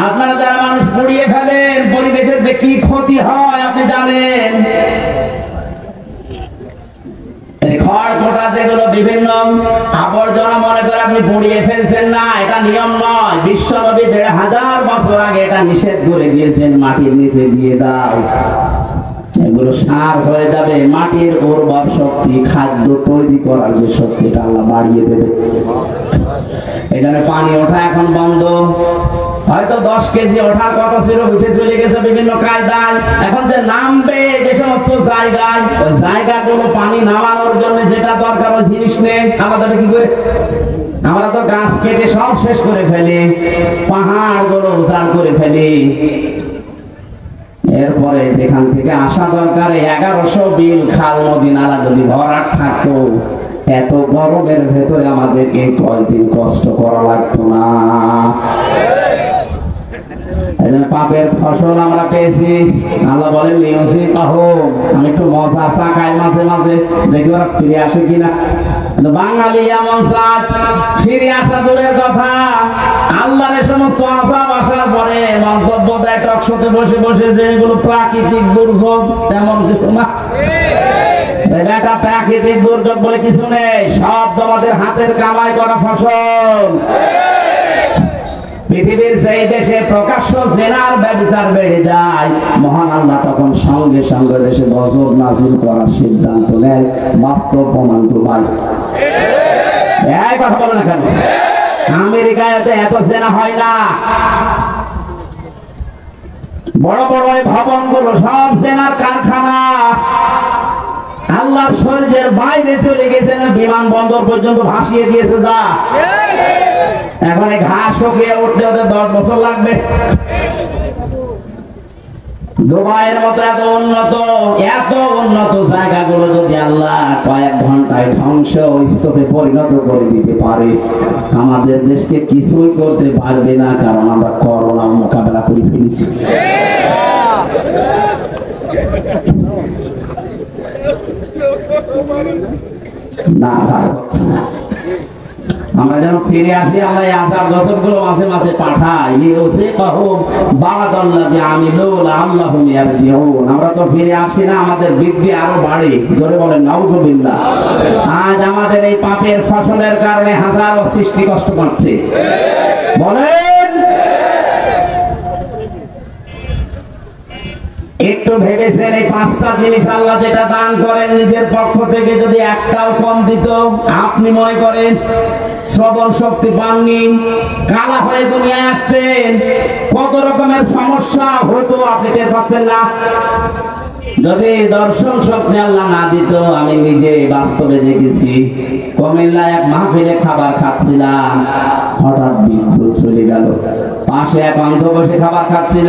আপনারা যারা মানুষ পুড়িয়ে ফেলেন, পরিবেশের যে কি ক্ষতি হয় আপনি জানেন। খড় কোটা যেগুলো বিভিন্ন আবর্জনা মনে করে আপনি পুড়িয়ে ফেলছেন না, এটা নিয়ম নয়। বিশ্বনবী 1500 বছর আগে এটা নিষেধ করে দিয়েছেন, মাটির নিচে দিয়ে দাও, এগুলো সার হয়ে যাবে। মাটির উর্বর শক্তি, খাদ্য তৈরি করার যে শক্তিটা আল্লাহ বাড়িয়ে দেবে। এখানে পানি ওঠা এখন বন্ধ, হয়তো 10 কেজি ওঠার কথা ছিল, উঠে চলে গেছে বিভিন্ন কায়দায়। এখন যে নামবে যে সমস্ত জায়গায়, ওই জায়গাগুলো পানি নামানোর জন্য যেটা দরকার ওই জিনিস নেই। আমাদের কি করে, আমরা তো গাছ কেটে সব শেষ করে ফেলি, পাহাড় গুলো উজাড় করে ফেলি। এরপরে যেখান থেকে আসা দরকার 1100 বিল খাল নদী নালা যদি ভরাট থাকতো, এত গরমের ভেতরে আমাদের এই কয়েকদিন কষ্ট করা লাগতো না। পাপের ফসল আমরা পেয়েছি। আল্লাহ বলেন, আমি একটু মজা চা খাই মাঝে মাঝে, দেখি ওরা ফিরে আসে কিনা। বাঙালি এমন চাঁদ, ফিরে আসা দূরের কথা, আল্লাহর সমস্ত আযাব আসার পরে মন্তব্য দেয় টকশোতে বসে বসে যে এগুলো প্রাকৃতিক দুর্যোগ, তেমন কিছু না। বেটা প্রাকৃতিক দুর্যোগ বলে কিছু নেই, সব তোমাদের হাতের কামাই করা ফসল। পৃথিবীর যেই দেশে প্রকাশ্য জেনার ব্যভিচার বেড়ে যায়, মহান আল্লাহ তখন সঙ্গে সঙ্গে দেশে গজব নাজিল করার সিদ্ধান্ত নেয়। বাস্তব প্রমাণ তো ভাই, এই কথা বলে না কেন? আমেরিকায় এত জেনা হয় না, বড় বড় ভবনগুলো সব জেনার কারখানা। আল্লাহর সহ্যের বাইরে চলে গেছেন, বিমানবন্দর পর্যন্ত ভাসিয়ে দিয়েছে। যা এখন এই ঘাস শুকিয়ে উঠতে ওদের 10 বছর লাগবে। দুবাইয়ের মতো এত উন্নত জায়গাগুলো যদি আল্লাহ কয়েক ঘন্টায় ধ্বংস স্তূপে পরিণত করে দিতে পারে, আমাদের দেশকে কিছুই করতে পারবে না, কারণ আমরা করোনা মোকাবেলা করে ফেলেছি। না ভাই, আমরা যেন ফিরে আসি, আমরা এই আযাব গজব গুলো মাঝে মাঝে পাঠাই। আমরা তো ফিরে আসি না, আমাদের বৃদ্ধি আরো বাড়ে। জোরে বলেন নাউযুবিল্লাহ। আজ আমাদের এই পাপের ফসলের কারণে হাজারো সৃষ্টি কষ্ট পাচ্ছে। বলেন, একটু ভেবেছেন এই 5টা জিনিস আল্লাহ যেটা দান করেন নিজের পক্ষ থেকে যদি একটাও কম দিত, আপনি মনে করেন শ্রবণ শক্তি পাননি, কালা হয়ে দুনিয়ায় আসতেন, কত রকমের সমস্যা হতো আপনি টের পাচ্ছেন না? যদি দর্শন শক্তি আল্লাহ না দিত, আমি নিজে বাস্তবে দেখেছি, কুমিল্লায় এক মাহফিলে খাবার খাচ্ছিলাম, হঠাৎ বিদ্যুৎ চলে গেল। পাশে এক অন্ধ বসে খাবার খাচ্ছিল,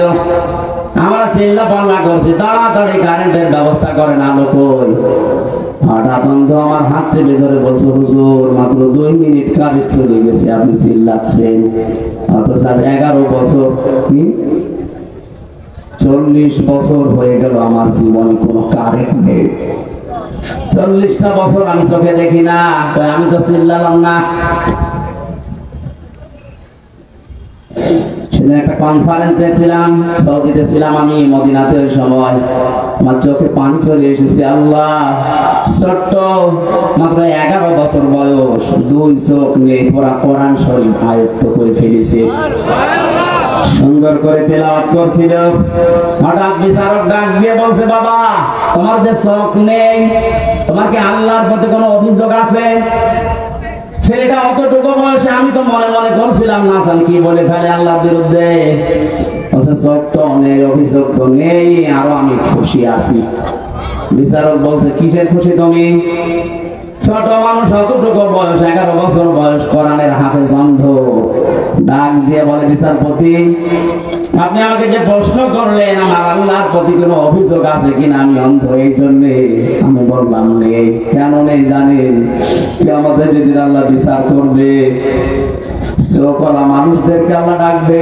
আমরা চিল্লা পাল্লা করছি, তাড়াতাড়ি কারেন্টের ব্যবস্থা করেন, আলো কই। হঠাৎ অন্ধ আমার হাত চেপে ধরে বলছে, হুজুর মাত্র 2 মিনিট কারেন্ট চলে গেছে, আপনি চিল্লাচ্ছেন। অথচ 11 বছর, 40 বছর হয়ে গেল আমার জীবনে কোনো কারেন্ট নেই। 40টা বছর আমি চোখে দেখি না, আমি তো চিল্লালাম না। একটা কনফারেন্স দেখছিলাম, সৌদিতে ছিলাম আমি, মদিনাতে। ওই সময় আমার চোখে পানি চলে এসেছে। আল্লাহ, ছোট্ট মাত্র 11 বছর বয়স, 2 চোখ নেই, পুরা কোরআন শরীফ আয়ত্ত করে ফেলেছে, সুন্দর করে তেলাওয়াত করছিল। হঠাৎ বিচারক ডাক দিয়ে বলছে, বাবা তোমার যে চোখ নেই, তোমার কি আল্লাহর প্রতি কোনো অভিযোগ আছে? ছেলেটা অতটুকু বয়সে, আমি তো মনে মনে করছিলাম না জানি কি বলে ফেলে আল্লাহর বিরুদ্ধে। চোখ তো নেই, অভিযোগ তো নেই, আরো আমি খুশি আছি। বিচারক বলছে, কিসের খুশি তুমি? ছোট মানুষ, অতটুকু বয়স, 11 বছর বয়স, কোরআনের হাফেজ, অন্ধ। ডাক দিয়ে বলে, বিচারপতি আপনি আমাকে যে প্রশ্ন করলেন আমার আল্লাহর প্রতি কোনো অভিযোগ আছে কিনা, আমি অন্ধ এই জন্যে আমি বললাম নেই। কেন নেই জানেন? কিয়ামতের যেদিন আল্লাহ বিচার করবে, চোখওয়ালা মানুষদেরকে আল্লাহ ডাকবে,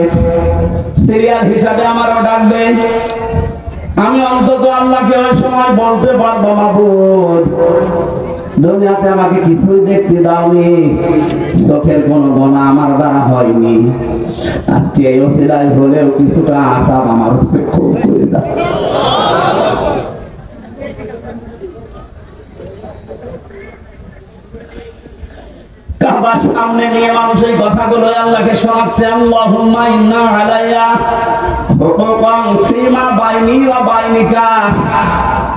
সিরিয়াল হিসাবে আমারও ডাকবে। আমি অন্তত আল্লাহকে ওই সময় বলতে পারবো, মাবুদ দুনিয়াতে আমাকে কিছুই দেখতে দাওনি, চোখের কোনো গোনা আমার দ্বারা হয়নি, আজকে এই ওসিলায় হলেও কিছুটা আযাব আমার উপরে ক্ষোভ করে দাও। কাবার সামনে নিয়ে মানুষ এই কথাগুলো আল্লাহকে শোনাচ্ছে। আল্লাহুম্মা ইন্না আলাইয়া হুকুকান ফিমা বাইনি ওয়া বাইনিকা।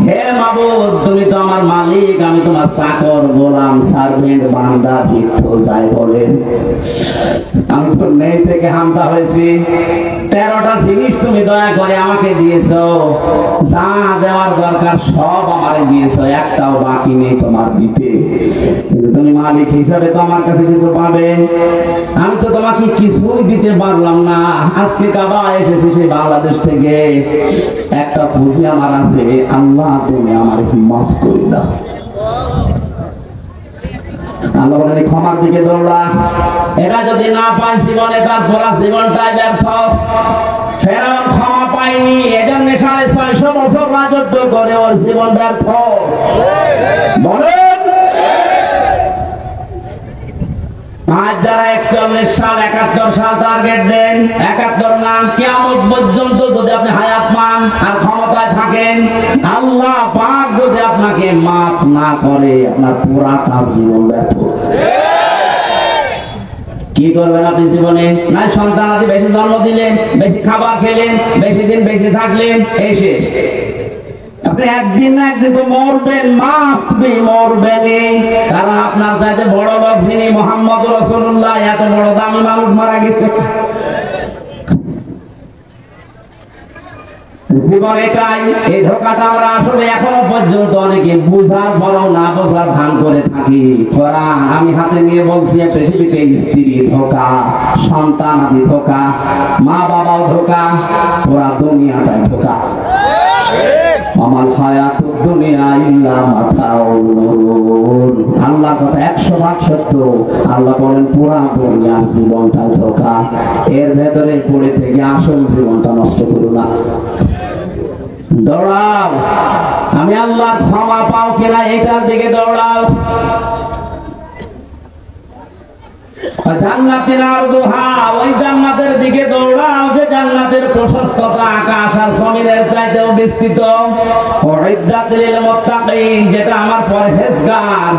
হে মাবুদ, তুমি তো আমার মালিক, আমি তোমার চাকর, গোলাম, সার্ভেন্ট, বান্দা, ভিত্ত যাই বলেন। আমি তো নেই থেকে হামজা হয়েছি। 13টা জিনিস তুমি দয়া করে আমাকে দিয়েছো, যা দেওয়ার দরকার সব আমারে দিয়েছো, একটাও বাকি নেই তোমার দিতে। কিন্তু তুমি মালিক হিসাবে তো আমার কাছে কিছু পাবে। আমি তো তোমাকে কিছুই দিতে পারলাম না। আজকে কাবা এসেছি সেই বাংলাদেশ থেকে, একটা পুঁজি আমার আছে, আল্লাহ তুমি আমার মাফ করে দাও। আল্লাহ বলেন ক্ষমার দিকে দৌড়া। এটা যদি না পাই জীবনে, তার পুরা জীবনটাই ব্যর্থ। ফেরাউন ক্ষমা পায়নি, এজন্য 650 বছর রাজত্ব করে ওর জীবন ব্যর্থ। বলেন আজ যারা 41 সাল 71 সাল টার্গেট দেন, 71 না কিয়ামত পর্যন্ত যদি আপনি হায়াত পান আর ক্ষমতায় থাকেন, আল্লাহ পাক যদি আপনাকে মাফ না করে, আপনার পুরাটা জীবন ব্যর্থ। কি করবেন আপনি জীবনে? না সন্তান আদি বেশি জন্ম দিলেন, বেশি খাবার খেলেন, বেশি দিন বেশি থাকলেন, এই শেষ। আপনি একদিন না একদিন তো মরবেন, মাস্ট বি মরবেনই। কারণ আপনার চাইতে বড় লোক যিনি মুহাম্মদ রাসূলুল্লাহ, এত বড় দামি মানুষ মারা গেছে। জীবন এটাই। এই ধোঁকাটা আমরা আসলে এখনো পর্যন্ত অনেকে বুঝার পরও না বোঝার ভান করে থাকি। কোরআন আমি হাতে নিয়ে বলছি, পৃথিবীতে স্ত্রী ধোঁকা, সন্তান আদি ধোঁকা, মা বাবাও ধোঁকা, পুরা দুনিয়াটাই ধোঁকা। আমার হায়াতুদ দুনিয়া ইল্লা মাতাউল গুরুর। আল্লাহর কথা 100% সত্য। আল্লাহ বলেন পুরা দুনিয়ার জীবনটা ধোঁকা, এর ভেতরে পড়ে থেকে আসল জীবনটা নষ্ট করো না। দৌড়াও, আমি আল্লাহর ক্ষমা পাও কিনা এটার দিকে দৌড়াও। জান্নাতের আরদুহা, ওই জান্নাতের দিকে দৌড়াও যে জান্নাতের প্রশস্ততা আকাশ আর জমিনের চাইতেও বিস্তৃত। উইদ্দাত লিল মুত্তাকিন, যেটা আমার পরহেজগার,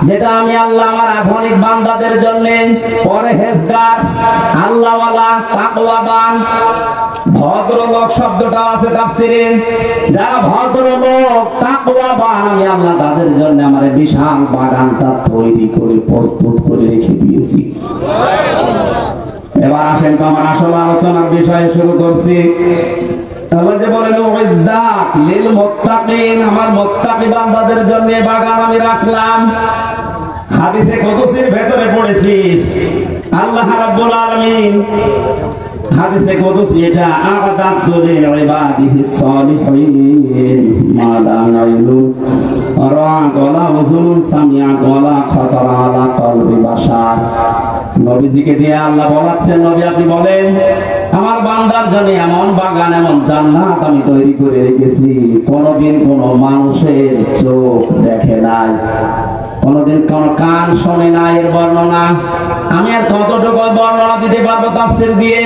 যেটা আমি আল্লাহ আমার আধুনিক বান্দাদের জন্য পরহেজগার, আল্লাহওয়ালা, তাকওয়াবান। ভদ্রলোক শব্দটা আছে তাফসিরে, যারা ভদ্রলোক তাকওয়াবান, আমি আল্লাহ তাদের জন্য আমার বিশাল বাগানটা তৈরি করে প্রস্তুত করে রেখে দিয়েছি। এবার আসেন তো আমার আসল আলোচনার বিষয়ে শুরু করছি। আল্লাহ যে বলেন উইদ্দাত লিল মুত্তাকিন, আমার মুত্তাকি বান্দাদের জন্য বাগান আমি রাখলাম। হাদিসে কুদসির ভেতরে পড়েছি, আল্লাহ রাব্বুল আলামিন হাদিসে কুদসি এটা আ'দাতু লিইবাদিহিস সালিহিন মা লা নাইলুন রাআত ওয়ালা উযুন সামিআত ওয়ালা খাতারা আলা কলবি বাশার। নবীজিকে দিয়ে আল্লাহ বলাচ্ছেন, নবী আপনি বলেন আমার বান্দার জন্য এমন বাগান, এমন জান্নাত আমি তৈরি করে রেখেছি কোনদিন কোন মানুষের চোখ দেখে নাই, কোনদিন কোন কান শোনে না এর বর্ণনা। আমি আর কতটুকু বর্ণনা দিতে পারবো তাফসীর দিয়ে?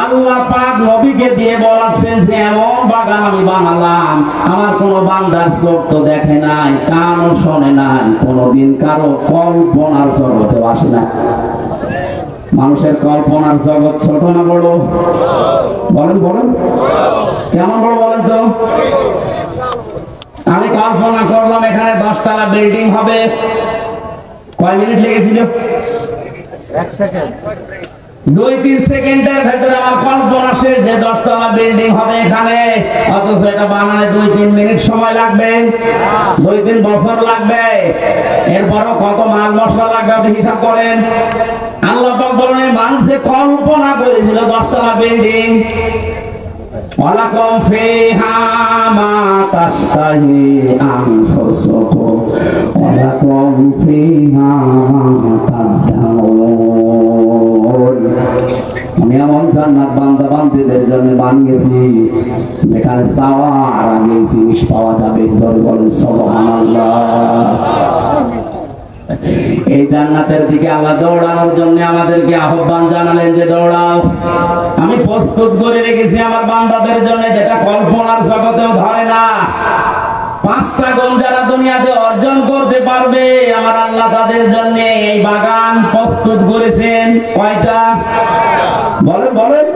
আল্লাহ পাক নবীকে দিয়ে বলাচ্ছেন যে এমন বাগান আমি বানালাম, আমার কোন বান্দার চোখ তো দেখে নাই, কানও শোনে নাই, কোনদিন কারো কল্পনার জগতে আসে না। মানুষের কল্পনার জগৎ ছোট না বড়? বলেন বলেন, কেমন বড় বলেন তো? আমি কল্পনা করলাম এখানে 10 তলা বিল্ডিং হবে, কয় মিনিট লেগেছিল? 1 সেকেন্ড। 2-3 সেকেন্ডের ভেতরে আমার কল্পনা শেষ যে 10 তলা বিল্ডিং হবে এখানে, অথচ এটা বানালে 2-3 মিনিট সময় লাগবে, 2-3 বছর লাগবে। এরপরও কত মাল মশলা লাগবে আপনি হিসাব করেন। আল্লাহ পাক বলেন মানুষে কল্পনা করেছিল 10 তলা বিল্ডিং। ওয়ালাকুম ফিহা মা তাশতাহি আনফুসুকুম ওয়ালাকুম ফিহা মা তাদউন। আমি এমন জান্নাত বান্দা বান্দীদের জন্য বানিয়েছি যেখানে চাওয়ার আগে জিনিস পাওয়া যাবে। ধরে বলেন সুবহানাল্লাহ। এই জান্নাতের দিকে আল্লাহ দৌড়ানোর জন্য আমাদেরকে আহ্বান জানালেন যে দৌড়াও, আমি প্রস্তুত করে রেখেছি আমার বান্দাদের জন্য যেটা কল্পনার জগতেও ধরে না। 5টা গুণ যারা দুনিয়াতে অর্জন করতে পারবে আমার আল্লাহ তাদের জন্য এই বাগান প্রস্তুত করেছেন। কয়টা? বলেন বলেন।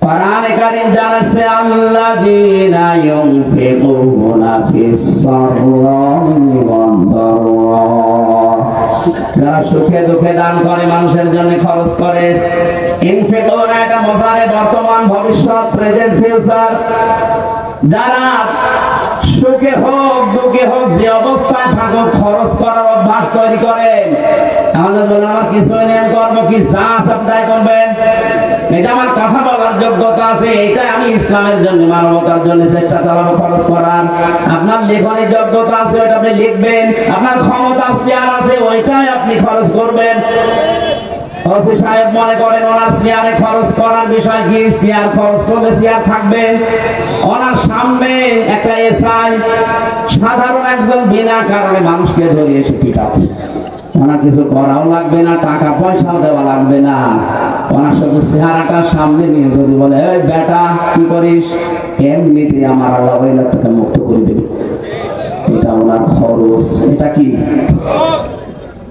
কোরআনে কারীম জানাচ্ছে আল্লাযীনা ইউনফিকুনা ফিস সাররা'i ওয়াদ দাররা, যারা সুখে দুঃখে দান করে, মানুষের জন্য খরচ করে। ইনফিকুনা এটা মজারে বর্তমান, ভবিষ্যৎ, প্রেজেন্ট, ফিউচার। যারা সুখে হোক দুঃখে হোক যে অবস্থায় থাকুক খরচ করার অভ্যাস তৈরি করেন। আমাদের বলেন আমার কিছু নেই, আমি করবো কি, যা সবটাই করবেন, এটা আমার কথা বলার যোগ্যতা আছে, এটা আমি ইসলামের জন্য মানবতার জন্য চেষ্টা চালাবো খরচ করার। আপনার লেখনের যোগ্যতা আছে, ওইটা আপনি লিখবেন। আপনার ক্ষমতা শেয়ার আছে, ওইটাই আপনি খরচ করবেন। ওসি সাহেব মনে করেন ওনার শেয়ারে খরচ করার বিষয় কি, শেয়ার খরচ করলে শেয়ার থাকবে। ওনার সামনে একটা এসআই সাধারণ একজন বিনা কারণে মানুষকে ধরে এসে পিটাচ্ছে, ওনার কিছু করাও লাগবে না, টাকা পয়সাও দেওয়া লাগবে না। ওনার শুধু চেহারাটা সামনে নিয়ে যদি বলে এই বেটা কি করিস, এমনিতে আমার আল্লাহ ওই লাখ টাকা মুক্ত করে দেবে। এটা ওনার খরচ। এটা কি?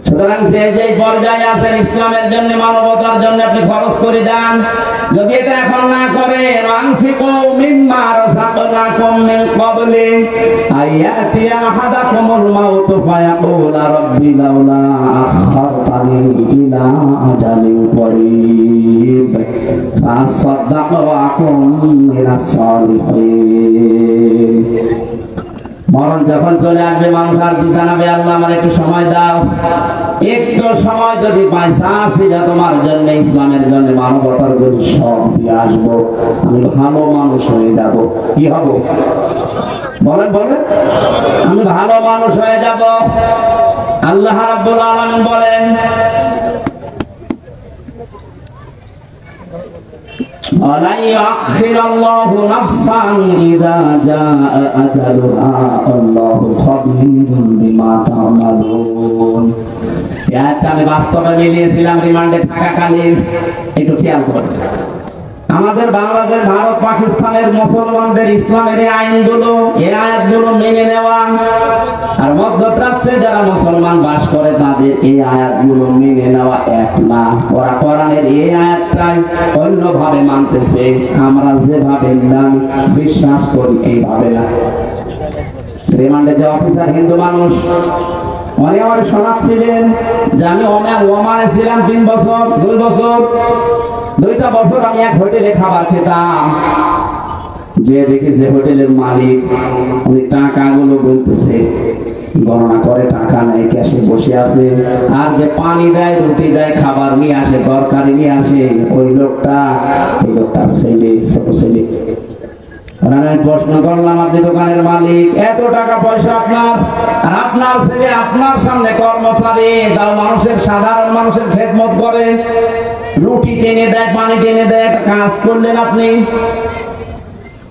সুতরাং যে পর্যায়ে আছেন ইসলামের জন্য, মানবতার জন্য আপনি খরচ করে দেন। যদি এটা এখন না করে, আনফিকু মিম্মা রাযাকনাকুম মিন ক্বাবলি আয়াতিয়া আহাদাকুমুল মাউত ফায়াকুলা রাব্বি লাউলা আখারতানি ইলা আজালিন করিব ফাসাদদাকু ওয়া আকুম মিনাস সালিহিন। মরণ যখন চলে আসবে, মানুষ আর কি জানাবে, আল্লাহ আমার একটু সময় দাও, একটু সময় যদি পয়সা আছে যা তোমার জন্য, ইসলামের জন্য, মানবতার জন্য সব দিয়ে আসবো, আমি ভালো মানুষ হয়ে যাব। কি হব? বলেন বলেন, আমি ভালো মানুষ হয়ে যাব। আল্লাহ রাব্বুল আলামিন বলেন, وَلَنْ يُؤَخِّرَ اللَّهُ نَفْسًا إِذَا جَاءَ أَجَلُهَا وَاللَّهُ خَبِيرٌ بِمَا تَعْمَلُونَ। এটা আমি বাস্তবে মিলিয়েছিলাম রিমান্ডে থাকাকালীন। একটু খেয়াল করুন, আমাদের বাংলাদেশ, ভারত, পাকিস্তানের মুসলমানদের ইসলামের এই আইনগুলো, এই আয়াতগুলো মেনে নেওয়া, আর মধ্যপ্রাচ্যে যারা মুসলমান বাস করে তাদের এই আয়াতগুলো মেনে নেওয়া এক না। ওরা কোরআনের এই আয়াতটাই অন্যভাবে মানতেছে, আমরা যেভাবে বিশ্বাস করি এইভাবে না। রিমান্ডে যে অফিসার হিন্দু মানুষ, উনি আমার শোনাচ্ছিলেন যে আমি ওমানে ছিলাম 3 বছর, 2 বছর, 2টা বছর আমি এক হোটেলে খাবার খেতাম। যে দেখি যে হোটেলের মালিক উনি টাকাগুলো বলতেছে, গণনা করে টাকা নেই, ক্যাশে বসে আছে, আর যে পানি দেয়, রুটি দেয়, খাবার নিয়ে আসে, তরকারি নিয়ে আসে, ওই লোকটা, এই লোকটা ছেলে, ছোট ছেলে। আমি প্রশ্ন করলাম, আপনি দোকানের মালিক, এত টাকা পয়সা আপনার, আর আপনার ছেলে আপনার সামনে কর্মচারী, তাও মানুষের, সাধারণ মানুষের খেদমত করে, রুটি টেনে দেয়, পানি টেনে দেয়, একটা কাজ করলেন আপনি?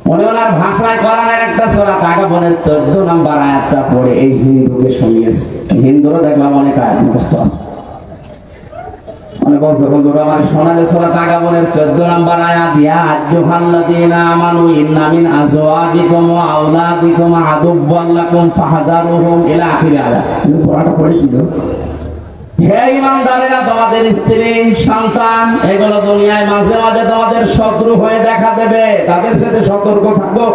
মনে ওনার ভাষায় কোরআনের একটা সূরা তাগাবুনের 14 নম্বর আয়াতটা পড়ে এই হিন্দুকে শুনিয়েছে। হিন্দুরা দেখলাম অনেক আয়াত মুখস্থ আছে। বলছে হুজুর আমার শোনালে সূরা তাগাবুনের 14 নম্বর আয়াত, ইয়া আইয়ুহাল্লাযীনা আমানু ইন্না মিন আজওয়াজিকুম ওয়া আওলাদিকুম আদুওয়ান লাকুম ফাহদারুহুম ইলা আখির আয়াত। আমি পড়াটা পড়েছিল। হে ঈমানদারেরা, তোমাদের স্ত্রী, সন্তান এগুলো দুনিয়ায় মাঝে মাঝে তোমাদের শত্রু হয়ে দেখা দেবে, তাদের সাথে সতর্ক থাকো।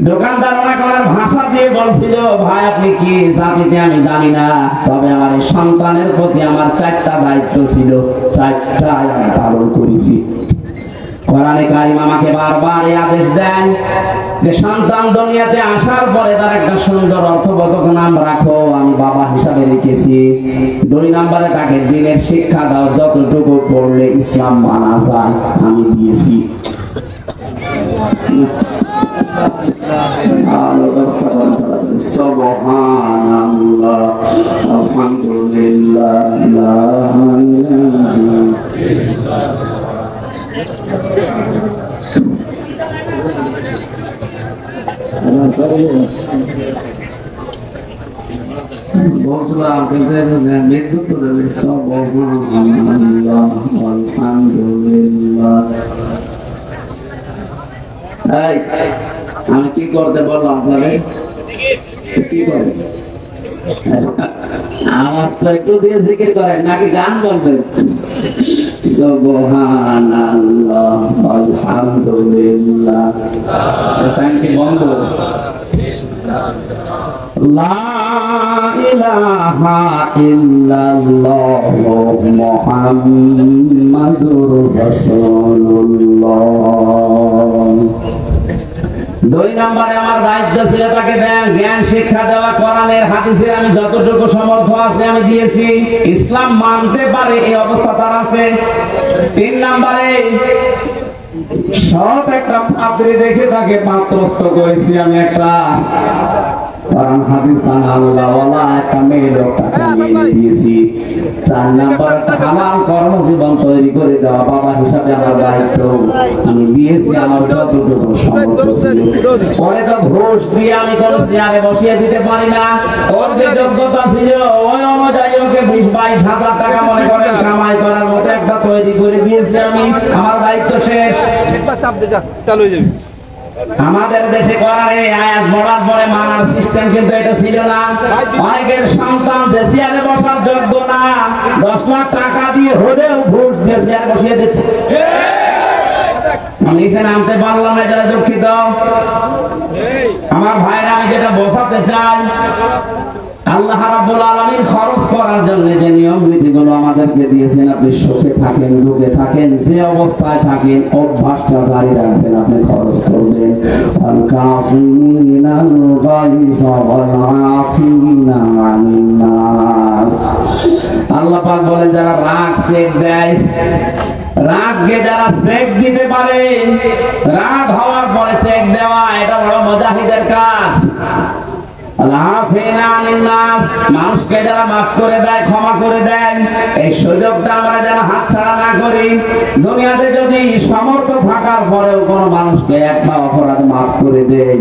দোকানদার ওনাকে আমার ভাষা দিয়ে বলছিল, ভাই আপনি কি জাতিতে আমি জানি না, তবে আমার এই সন্তানের প্রতি আমার 4টা দায়িত্ব ছিল, 4টাই আমি পালন করেছি। কোরআনে কারীম আমাকে বারবার এই আদেশ দেন যে সন্তান দুনিয়াতে আসার পরে তার একটা সুন্দর অর্থবোধক নাম রাখো, আমি বাবা হিসাবে রেখেছি। 2 নম্বরে তাকে দ্বীনের শিক্ষা দাও, যতটুকু পড়লে ইসলাম মানা যায় আমি দিয়েছি। সুবহানাল্লাহ, আলহামদুলিল্লাহ, লা ইলাহা ইল্লাল্লাহ। বলছিলাম কিন্তু মৃত্যু করে সুবহানাল্লাহ, আলহামদুলিল্লাহ। আমি কি করতে বললাম আপনাকে? কি করে আওয়াজ তো একটু দিয়ে জিকির করেন, নাকি গান বলবেন? সুবহানাল্লাহ, আলহামদুলিল্লাহ, কি বন্ধ? লা ইলাহা ইল্লাল্লাহ মুহাম্মাদুর রাসূলুল্লাহ। 2 নম্বরে আমার দায়িত্ব ছিল তাকে জ্ঞান শিক্ষা দেওয়া, কোরআনের হাদিসের আমি যতটুকু সমর্থ আছে আমি দিয়েছি। ইসলাম মানতে পারে এই অবস্থা তার আছে। 3 নম্বরে সব একটা পাত্রে দেখে তাকে পাত্রস্থ করেছি আমি একটা। কারণ হাদিস জানা আল্লাহ ওয়ালা একটা মেয়ে লোক তাকে নিয়ে দিয়েছি। 4 নাম্বার একটা হালাল কর্মজীবন তৈরি করে দেওয়া বাবা হিসাবে আমার দায়িত্ব আমি দিয়েছি, আমার যতটুকু সামর্থ্য ছিল। পরে তো ঘুষ দিয়ে আমি কোনো চেয়ারে বসিয়ে দিতে পারি না, ওর যে যোগ্যতা ছিল ওই অনুযায়ী ওকে 20-22 হাজার টাকা মনে করে কামাই করার মতো একটা তৈরি করে দিয়েছি আমি, আমার দায়িত্ব শেষ। আমাদের দেশে করার এই আয়াত পড়ার পরে মানার সিস্টেম কিন্তু এটা ছিল না। অনেকের সন্তান যে চেয়ারে বসার যোগ্য না 10 লাখ টাকা দিয়ে হলেও ঘুষ দিয়ে চেয়ারে বসিয়ে দিচ্ছে। নিচে নামতে পারলাম না, যারা দুঃখিত। আমার ভাইরা, আমি যেটা বোঝাতে চাই, আল্লাহ রাব্বুল আলামিন খরচ করার জন্য যে নিয়ম নীতিগুলো আমাদেরকে দিয়েছেন, আপনি সুখে থাকেন দুঃখে থাকেন যে অবস্থায় থাকেন অভ্যাসটা জারি রাখবেন, আপনি খরচ করবেন। আল কাযিমিনাল গায়জ ওয়াল আফিনা আনিন নাস। আল্লাহ পাক বলেন যারা রাগ চেক দেয়, রাগকে যারা চেক দিতে পারে, রাগ হওয়ার পরে চেক দেওয়া, এটা বড় মুজাহিদের কাজ। মানুষকে যারা মাফ করে দেয়, ক্ষমা করে দেয়, এই সুযোগটা আমরা যেন হাতছাড়া না করি। দুনিয়াতে যদি সামর্থ্য থাকার পরেও কোন মানুষকে একটা অপরাধ মাফ করে দেয়,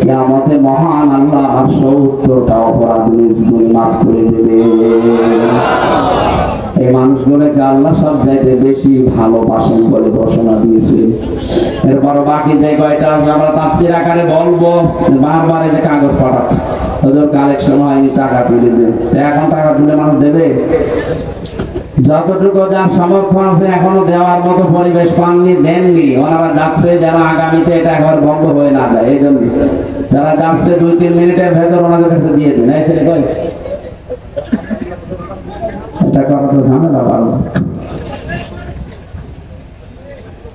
কিয়ামতে মহান আল্লাহ আমার 70টা অপরাধ নিজ গুণে মাফ করে দেবে। এই মানুষগুলোকে আল্লাহ সব চাইতে বেশি ভালোবাসেন বলে ঘোষণা দিয়েছেন। এরপর বাকি যে কয়টা আমরা তাফসীর আকারে বলবো, বারবার এই যে কাগজ পাঠাচ্ছে, ওদের কালেকশন হয়নি, টাকা তুলে দেন। এখন টাকা তুলে মানুষ দেবে? যতটুকু যার সামর্থ্য আছে এখনো দেওয়ার মতো পরিবেশ পাননি, দেননি। ওনারা যাচ্ছে যেন আগামীতে এটা একবার বন্ধ হয়ে না যায়, এই জন্য যারা যাচ্ছে 2-3 মিনিটের ভেতর ওনাদের কাছে দিয়ে দেন। এই ছেলে কই এটা করা তো ঝামেলা ভালো।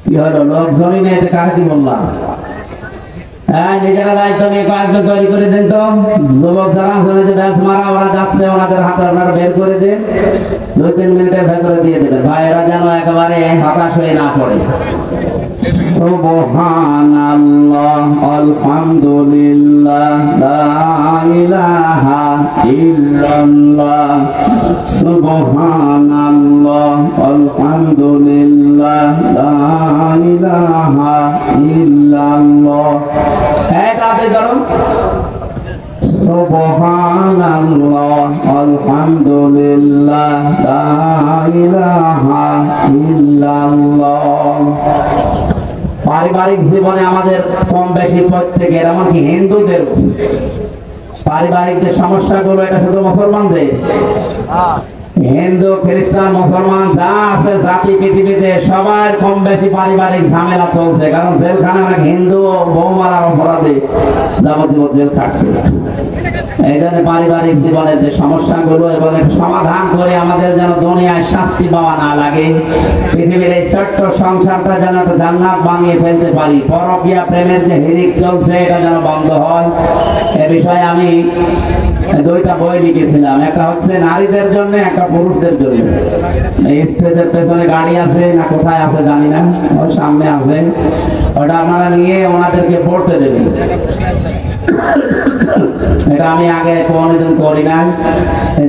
কি হলো, লোকজনই নেই, এটা কারে কি বললাম? হ্যাঁ, নিজেরা দায়িত্ব নিয়ে কয়েকজন তৈরি করে দেন তো। যুবক যারা আসলে যে ব্যাস মারা ওরা যাচ্ছে, ওনাদের হাতে আপনারা বের করে দেন, 2-3 মিনিটের ভেতরে দিয়ে দেবেন। ভাইয়েরা যেন একেবারে হতাশ হয়ে না পড়ে। সুবহানাল্লাহ আলহামদুলিল্লাহ লা ইলাহা ইল্লাল্লাহ। সুবহানাল্লাহ আলহামদুলিল্লাহ লা ইলাহা ইল্লাল্লাহ। এটাতে ধরুন সুবহানাল্লাহ আলহামদুলিল্লাহ লা ইলাহা ইল্লাল্লাহ। পারিবারিক জীবনে আমাদের কম বেশি প্রত্যেকের, এমনকি হিন্দুদের পারিবারিক যে সমস্যাগুলো, এটা শুধু মুসলমানদের, হিন্দু খ্রিস্টান মুসলমান যা আছে জাতি পৃথিবীতে সবার কম বেশি পারিবারিক ঝামেলা চলছে। কারণ জেলখানা হিন্দু বউ মারার অপরাধে যাবতীয় জেল কাটছে। এই জন্য পারিবারিক জীবনের যে সমস্যাগুলো এবং সমাধান করে আমাদের যেন দুনিয়ায় শাস্তি পাওয়া না লাগে, পৃথিবীর এই ছোট্ট সংসারটা যেন একটা জান্নাত বানিয়ে ফেলতে পারি। পরকীয়া প্রেমের যে হিরিক চলছে এটা যেন বন্ধ হয়। এ বিষয়ে আমি 2টা বই লিখেছিলাম, একটা হচ্ছে নারীদের জন্য, একটা পুরুষদের জন্য। এই স্টেজের পেছনে গাড়ি আছে না কোথায় আছে জানি না, ওই সামনে আছে, ওটা আপনারা নিয়ে ওনাদেরকে পড়তে দেবেন। এটা আমি আগে কোনদিন করি না।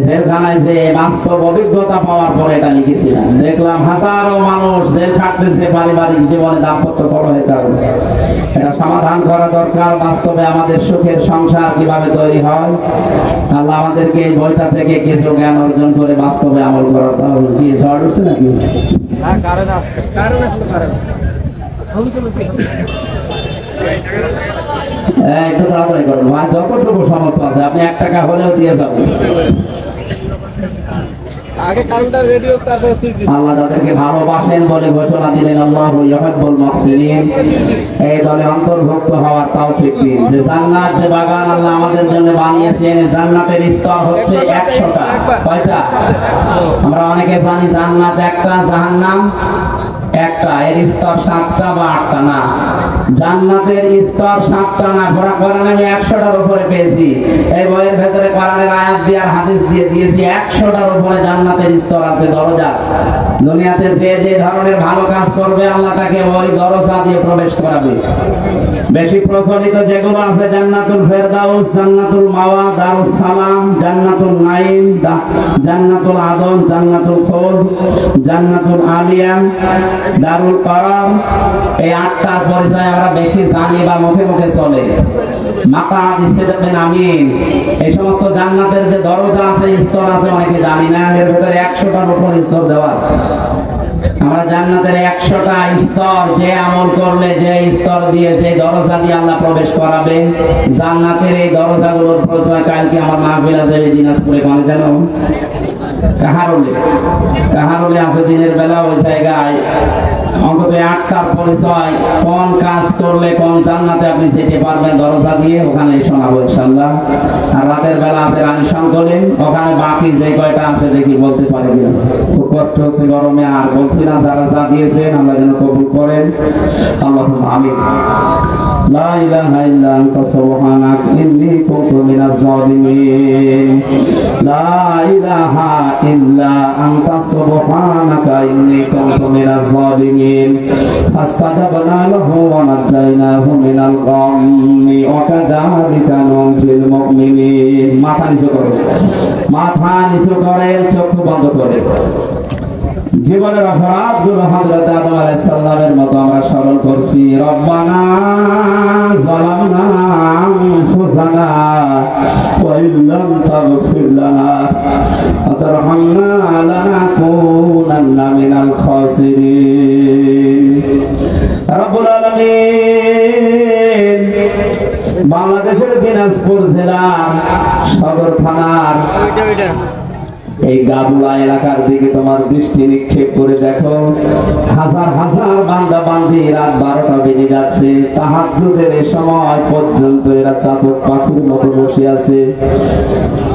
জেলখানায় যে বাস্তব অভিজ্ঞতা পাওয়ার পরে এটা লিখেছিলাম। দেখলাম হাজারো মানুষ জেল খাটতেছে পারিবারিক জীবনে দাম্পত্য কলহের কারণে। এটা সমাধান করা দরকার। বাস্তবে আমাদের সুখের সংসার কিভাবে তৈরি হয়, আল্লাহ আমাদেরকে এই বইটা থেকে কিছু জ্ঞান অর্জন করে বাস্তবে আমল করার। তাহলে কি ঝড় উঠছে নাকি? একটু তাড়াতাড়ি করুন ভাই, যতটুকু সামর্থ্য আছে আপনি 1 টাকা হলেও দিয়ে যাবেন। আল্লাহ যাদেরকে ভালোবাসেন বলে ঘোষণা দিলেন, আল্লাহু ইউহিব্বুল মুহসিনিন, এই দলে অন্তর্ভুক্ত হওয়ার তৌফিক দিন। যে জান্নাত, যে বাগান আল্লাহ আমাদের জন্য বানিয়েছেন, জান্নাতের স্তর হচ্ছে 100টা। কয়টা? আমরা অনেকে জানি জান্নাত একটা, জাহান্নাম একটা, এর স্তর 7টা বা 8টা না। জান্নাতের স্তর 7টা না, কোরআনে আমি 100টার উপরে পেয়েছি। এই বইয়ের ভেতরে কোরআনের আয়াত দিয়ে আর হাদিস দিয়ে দিয়েছি 100টার উপরে জান্নাতের স্তর আছে, দরজা আছে। দুনিয়াতে যে ধরনের ভালো কাজ করবে আল্লাহ তাকে ওই দরজা দিয়ে প্রবেশ করাবে। বেশি প্রচলিত যেগুলো আছে জান্নাতুল ফেরদাউস, জান্নাতুল মাওয়া, দারুস সালাম, জান্নাতুল নাঈম, জান্নাতুল আদম, জান্নাতুল খুলদ, জান্নাতুল আলিয়া, দারুল কারাম। এই 8টার পরিচয় আমরা বেশি জানি বা মুখে মুখে চলে। মাকাদ সিদকিন আমিন, এই সমস্ত জান্নাতের যে দরজা আছে, স্তর আছে, অনেকে জানি না। এর ভিতরে 100টার উপর স্তর দেওয়া আছে। আমরা জান্নাতের 100টা স্তর, যে আমল করলে যে স্তর দিয়ে যে দরজা দিয়ে আল্লাহ প্রবেশ করাবে। জান্নাতের এই দরজাগুলোর পরিচয় কালকে আমার মাহফিল আছে দিনাজপুরে, কোনে জানো? কাহারুলে আছে দিনের বেলা, ওই জায়গায় অন্তত 8টার পরিচয়, কোন কাজ করলে কোন জান্নাতে আপনি যেতে পারবেন দরজা দিয়ে, ওখানে শোনাবো ইনশাআল্লাহ। আর রাতের বেলা আছে রানী সংকলে, ওখানে বাকি যে কয়টা আছে দেখি বলতে পারবেন। খুব কষ্ট হচ্ছে গরমে, আর বলছি না, যারা যা দিয়েছেন আল্লাহ যেন কবুল করেন। আল্লাহুম্মা আমিন। লা ইলাহা ইল্লা আনতা সুবহানাক ইন্নী কুনতু মিনাজ জালিমিন। লা ইলাহা ইল্লা আনতা সুবহানাকা ইন্নী কুনতু মিনাজ জালিমিন। ফাস্তাজাবনা লাহু ওয়া নাজাইনাহু মিনাল গাম্মি ওয়া কাযালিকা নুনজিল মুমিনিন। মাথা নিচু করো, মাথা নিচু করে, চোখ বন্ধ করে। জীবনের অপরাধগুলো হযরত আদম আলাইহিস সালামের মতো আমরা স্মরণ করছি। রব্বানা যালামনা আনফুসানা ওয়া ইল্লাম তাগফির লানা ওয়া তারহামনা লানাকুনান্না মিনাল খাসিরিন। রব্বুল আলামিন, বাংলাদেশের দিনাজপুর জেলার সদর থানার এই গাবুলা এলাকার দিকে তোমার দৃষ্টি নিক্ষেপ করে দেখো। হাজার হাজার বান্দা বান্দি রাত 12টা বেজে যাচ্ছে, তাহাজ্জুদের এই সময় পর্যন্ত এরা চাতক পাখির মতো বসে আছে।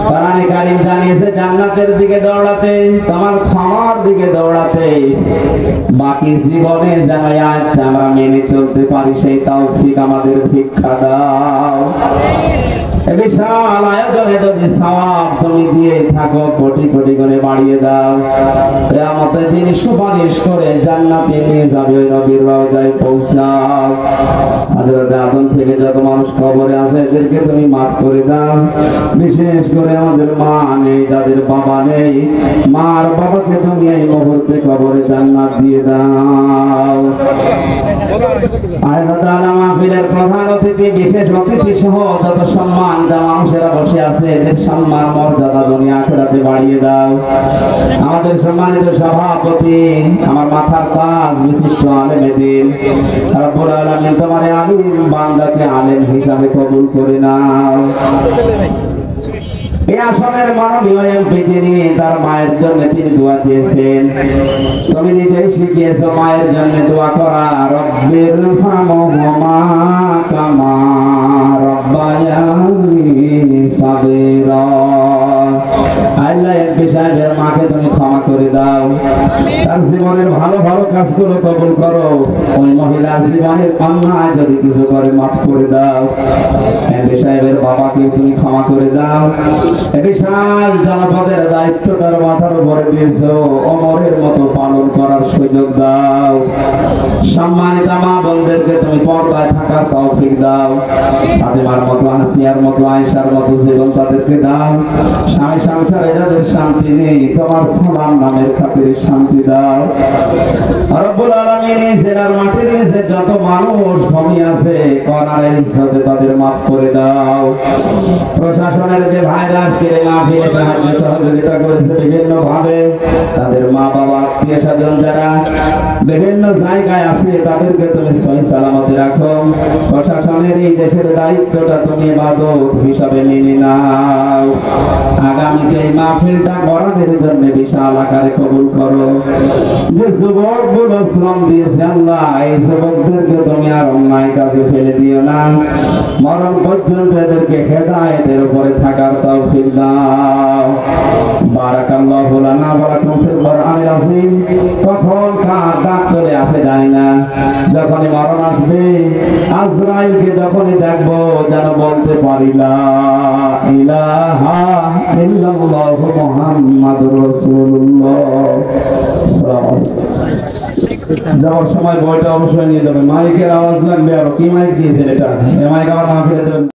কোরআনে কারীম জানিয়েছে জান্নাতের দিকে দৌড়াতে, তোমার ক্ষমার দিকে দৌড়াতে। বাকি জীবনে যেন এই আয়াতটা আমরা মেনে চলতে পারি, সেই তৌফিক আমাদের ভিক্ষা দাও। বিশাল আয়োজনে যদি সওয়াব তুমি দিয়ে থাকো, কোটি কোটি করে বাড়িয়ে দাও। কিয়ামতে যিনি সুপারিশ করে জান্নাতে নিয়ে যাবে, ওই নবীর রওজায় পৌঁছাও। হযরত আদম থেকে যত মানুষ কবরে আছে এদেরকে তুমি মাফ করে দাও। বিশেষ করে আমাদের মা নেই, যাদের বাবা নেই, মার বাবাকে তুমি এই মুহূর্তে কবরে জান্নাত দিয়ে দাও। আল্লাহ তাআলা মাহফিলের প্রধান অতিথি, বিশেষ অতিথি সহ যত সম্মান মানুষেরা বসে আছে, এদের সম্মান মর্যাদা দুনিয়া আখিরাতে বাড়িয়ে দাও। আমাদের সম্মানিত সভাপতি, আমার মাথার তাজ, বিশিষ্ট আলেমে দ্বীন, রব্বুল আলামিন তোমার আলিম বান্দাকে আলেম হিসাবে কবুল করে নাও। এই আসনের মাননীয় এমপি যিনি, তার মায়ের জন্য তিনি দোয়া চেয়েছেন। তুমি নিজেই শিখিয়েছো মায়ের জন্য দোয়া করা। রব্বির ফারহামহুমা কামা রব্বায়ানি সাগীরা। আল্লাহ এমপি সাহেবের মাকে তুমি ক্ষমা করে দাও, তার জীবনের ভালো ভালো কাজগুলো কবুল করো। ওই মহিলা জীবনের অন্যায় যদি কিছু করে মাফ করে দাও। এমপি সাহেবের বাবাকে তুমি ক্ষমা করে দাও। বিশাল জনপদের দায়িত্বটার মাথার উপরে দিয়েছো, ওমরের মতো পালন করার সুযোগ দাও। সম্মানিত মা বোনদেরকে তুমি পর্দায় থাকার তৌফিক দাও। ফাতেমার মতো, আসিয়ার মতো, আয়েশার মতো জীবন তাদেরকে দাও। স্বামী সংসারে যাদের শান্তি নেই, তোমার সালাম নামের খাতিরে শান্তি দাও। রব্বুল আলামিন, এই জেলার মাটির নিচে যত মানুষ ঘুমিয়ে আছে, কর্নারের ইজ্জতে তাদের মাফ করে দাও। প্রশাসনের যে ভাইরা আজকে মাহফিলে সাহায্য সহযোগিতা করেছে বিভিন্ন ভাবে, তাদের মা বাবা, আত্মীয় স্বজন যারা বিভিন্ন জায়গায় আছে, তাদেরকে তুমি সহি সালামতে রাখো। প্রশাসনের এই দেশের দায়িত্বটা তুমি ইবাদত হিসাবে নিয়ে নাও। আগামীতে এই মাহফিলটা করার জন্য বিশাল আকারে কবুল করো। যে যুবক কবুল ও শ্রম দিয়েছে আল্লাহ, এই যুবকদেরকে তুমি আর অন্যায় কাজে ফেলে দিও না, মরণ পর্যন্ত এদেরকে হেদায়েতের উপরে থাকার তৌফিক দাও। বারাকাল্লাহু লানা ওয়া লাকুম ফিল কোরআনিল আযীম। কখন কার ডাক চলে আসে যায় না, যখনই মরণ আসবে আজরাইলকে যখনই দেখবো যেন বলতে পারি লা ইলাহা ইল্লাল্লাহু মুহাম্মাদুর রাসূলুল্লাহ। আসসালামু আলাইকুম। যাওয়ার সময় বইটা অবশ্যই নিয়ে যাবে, মাইকের আওয়াজ লাগবে। আর কি মাইক দিয়েছেন এটা? এই মাইক আমার মাহফিলে দেবেন।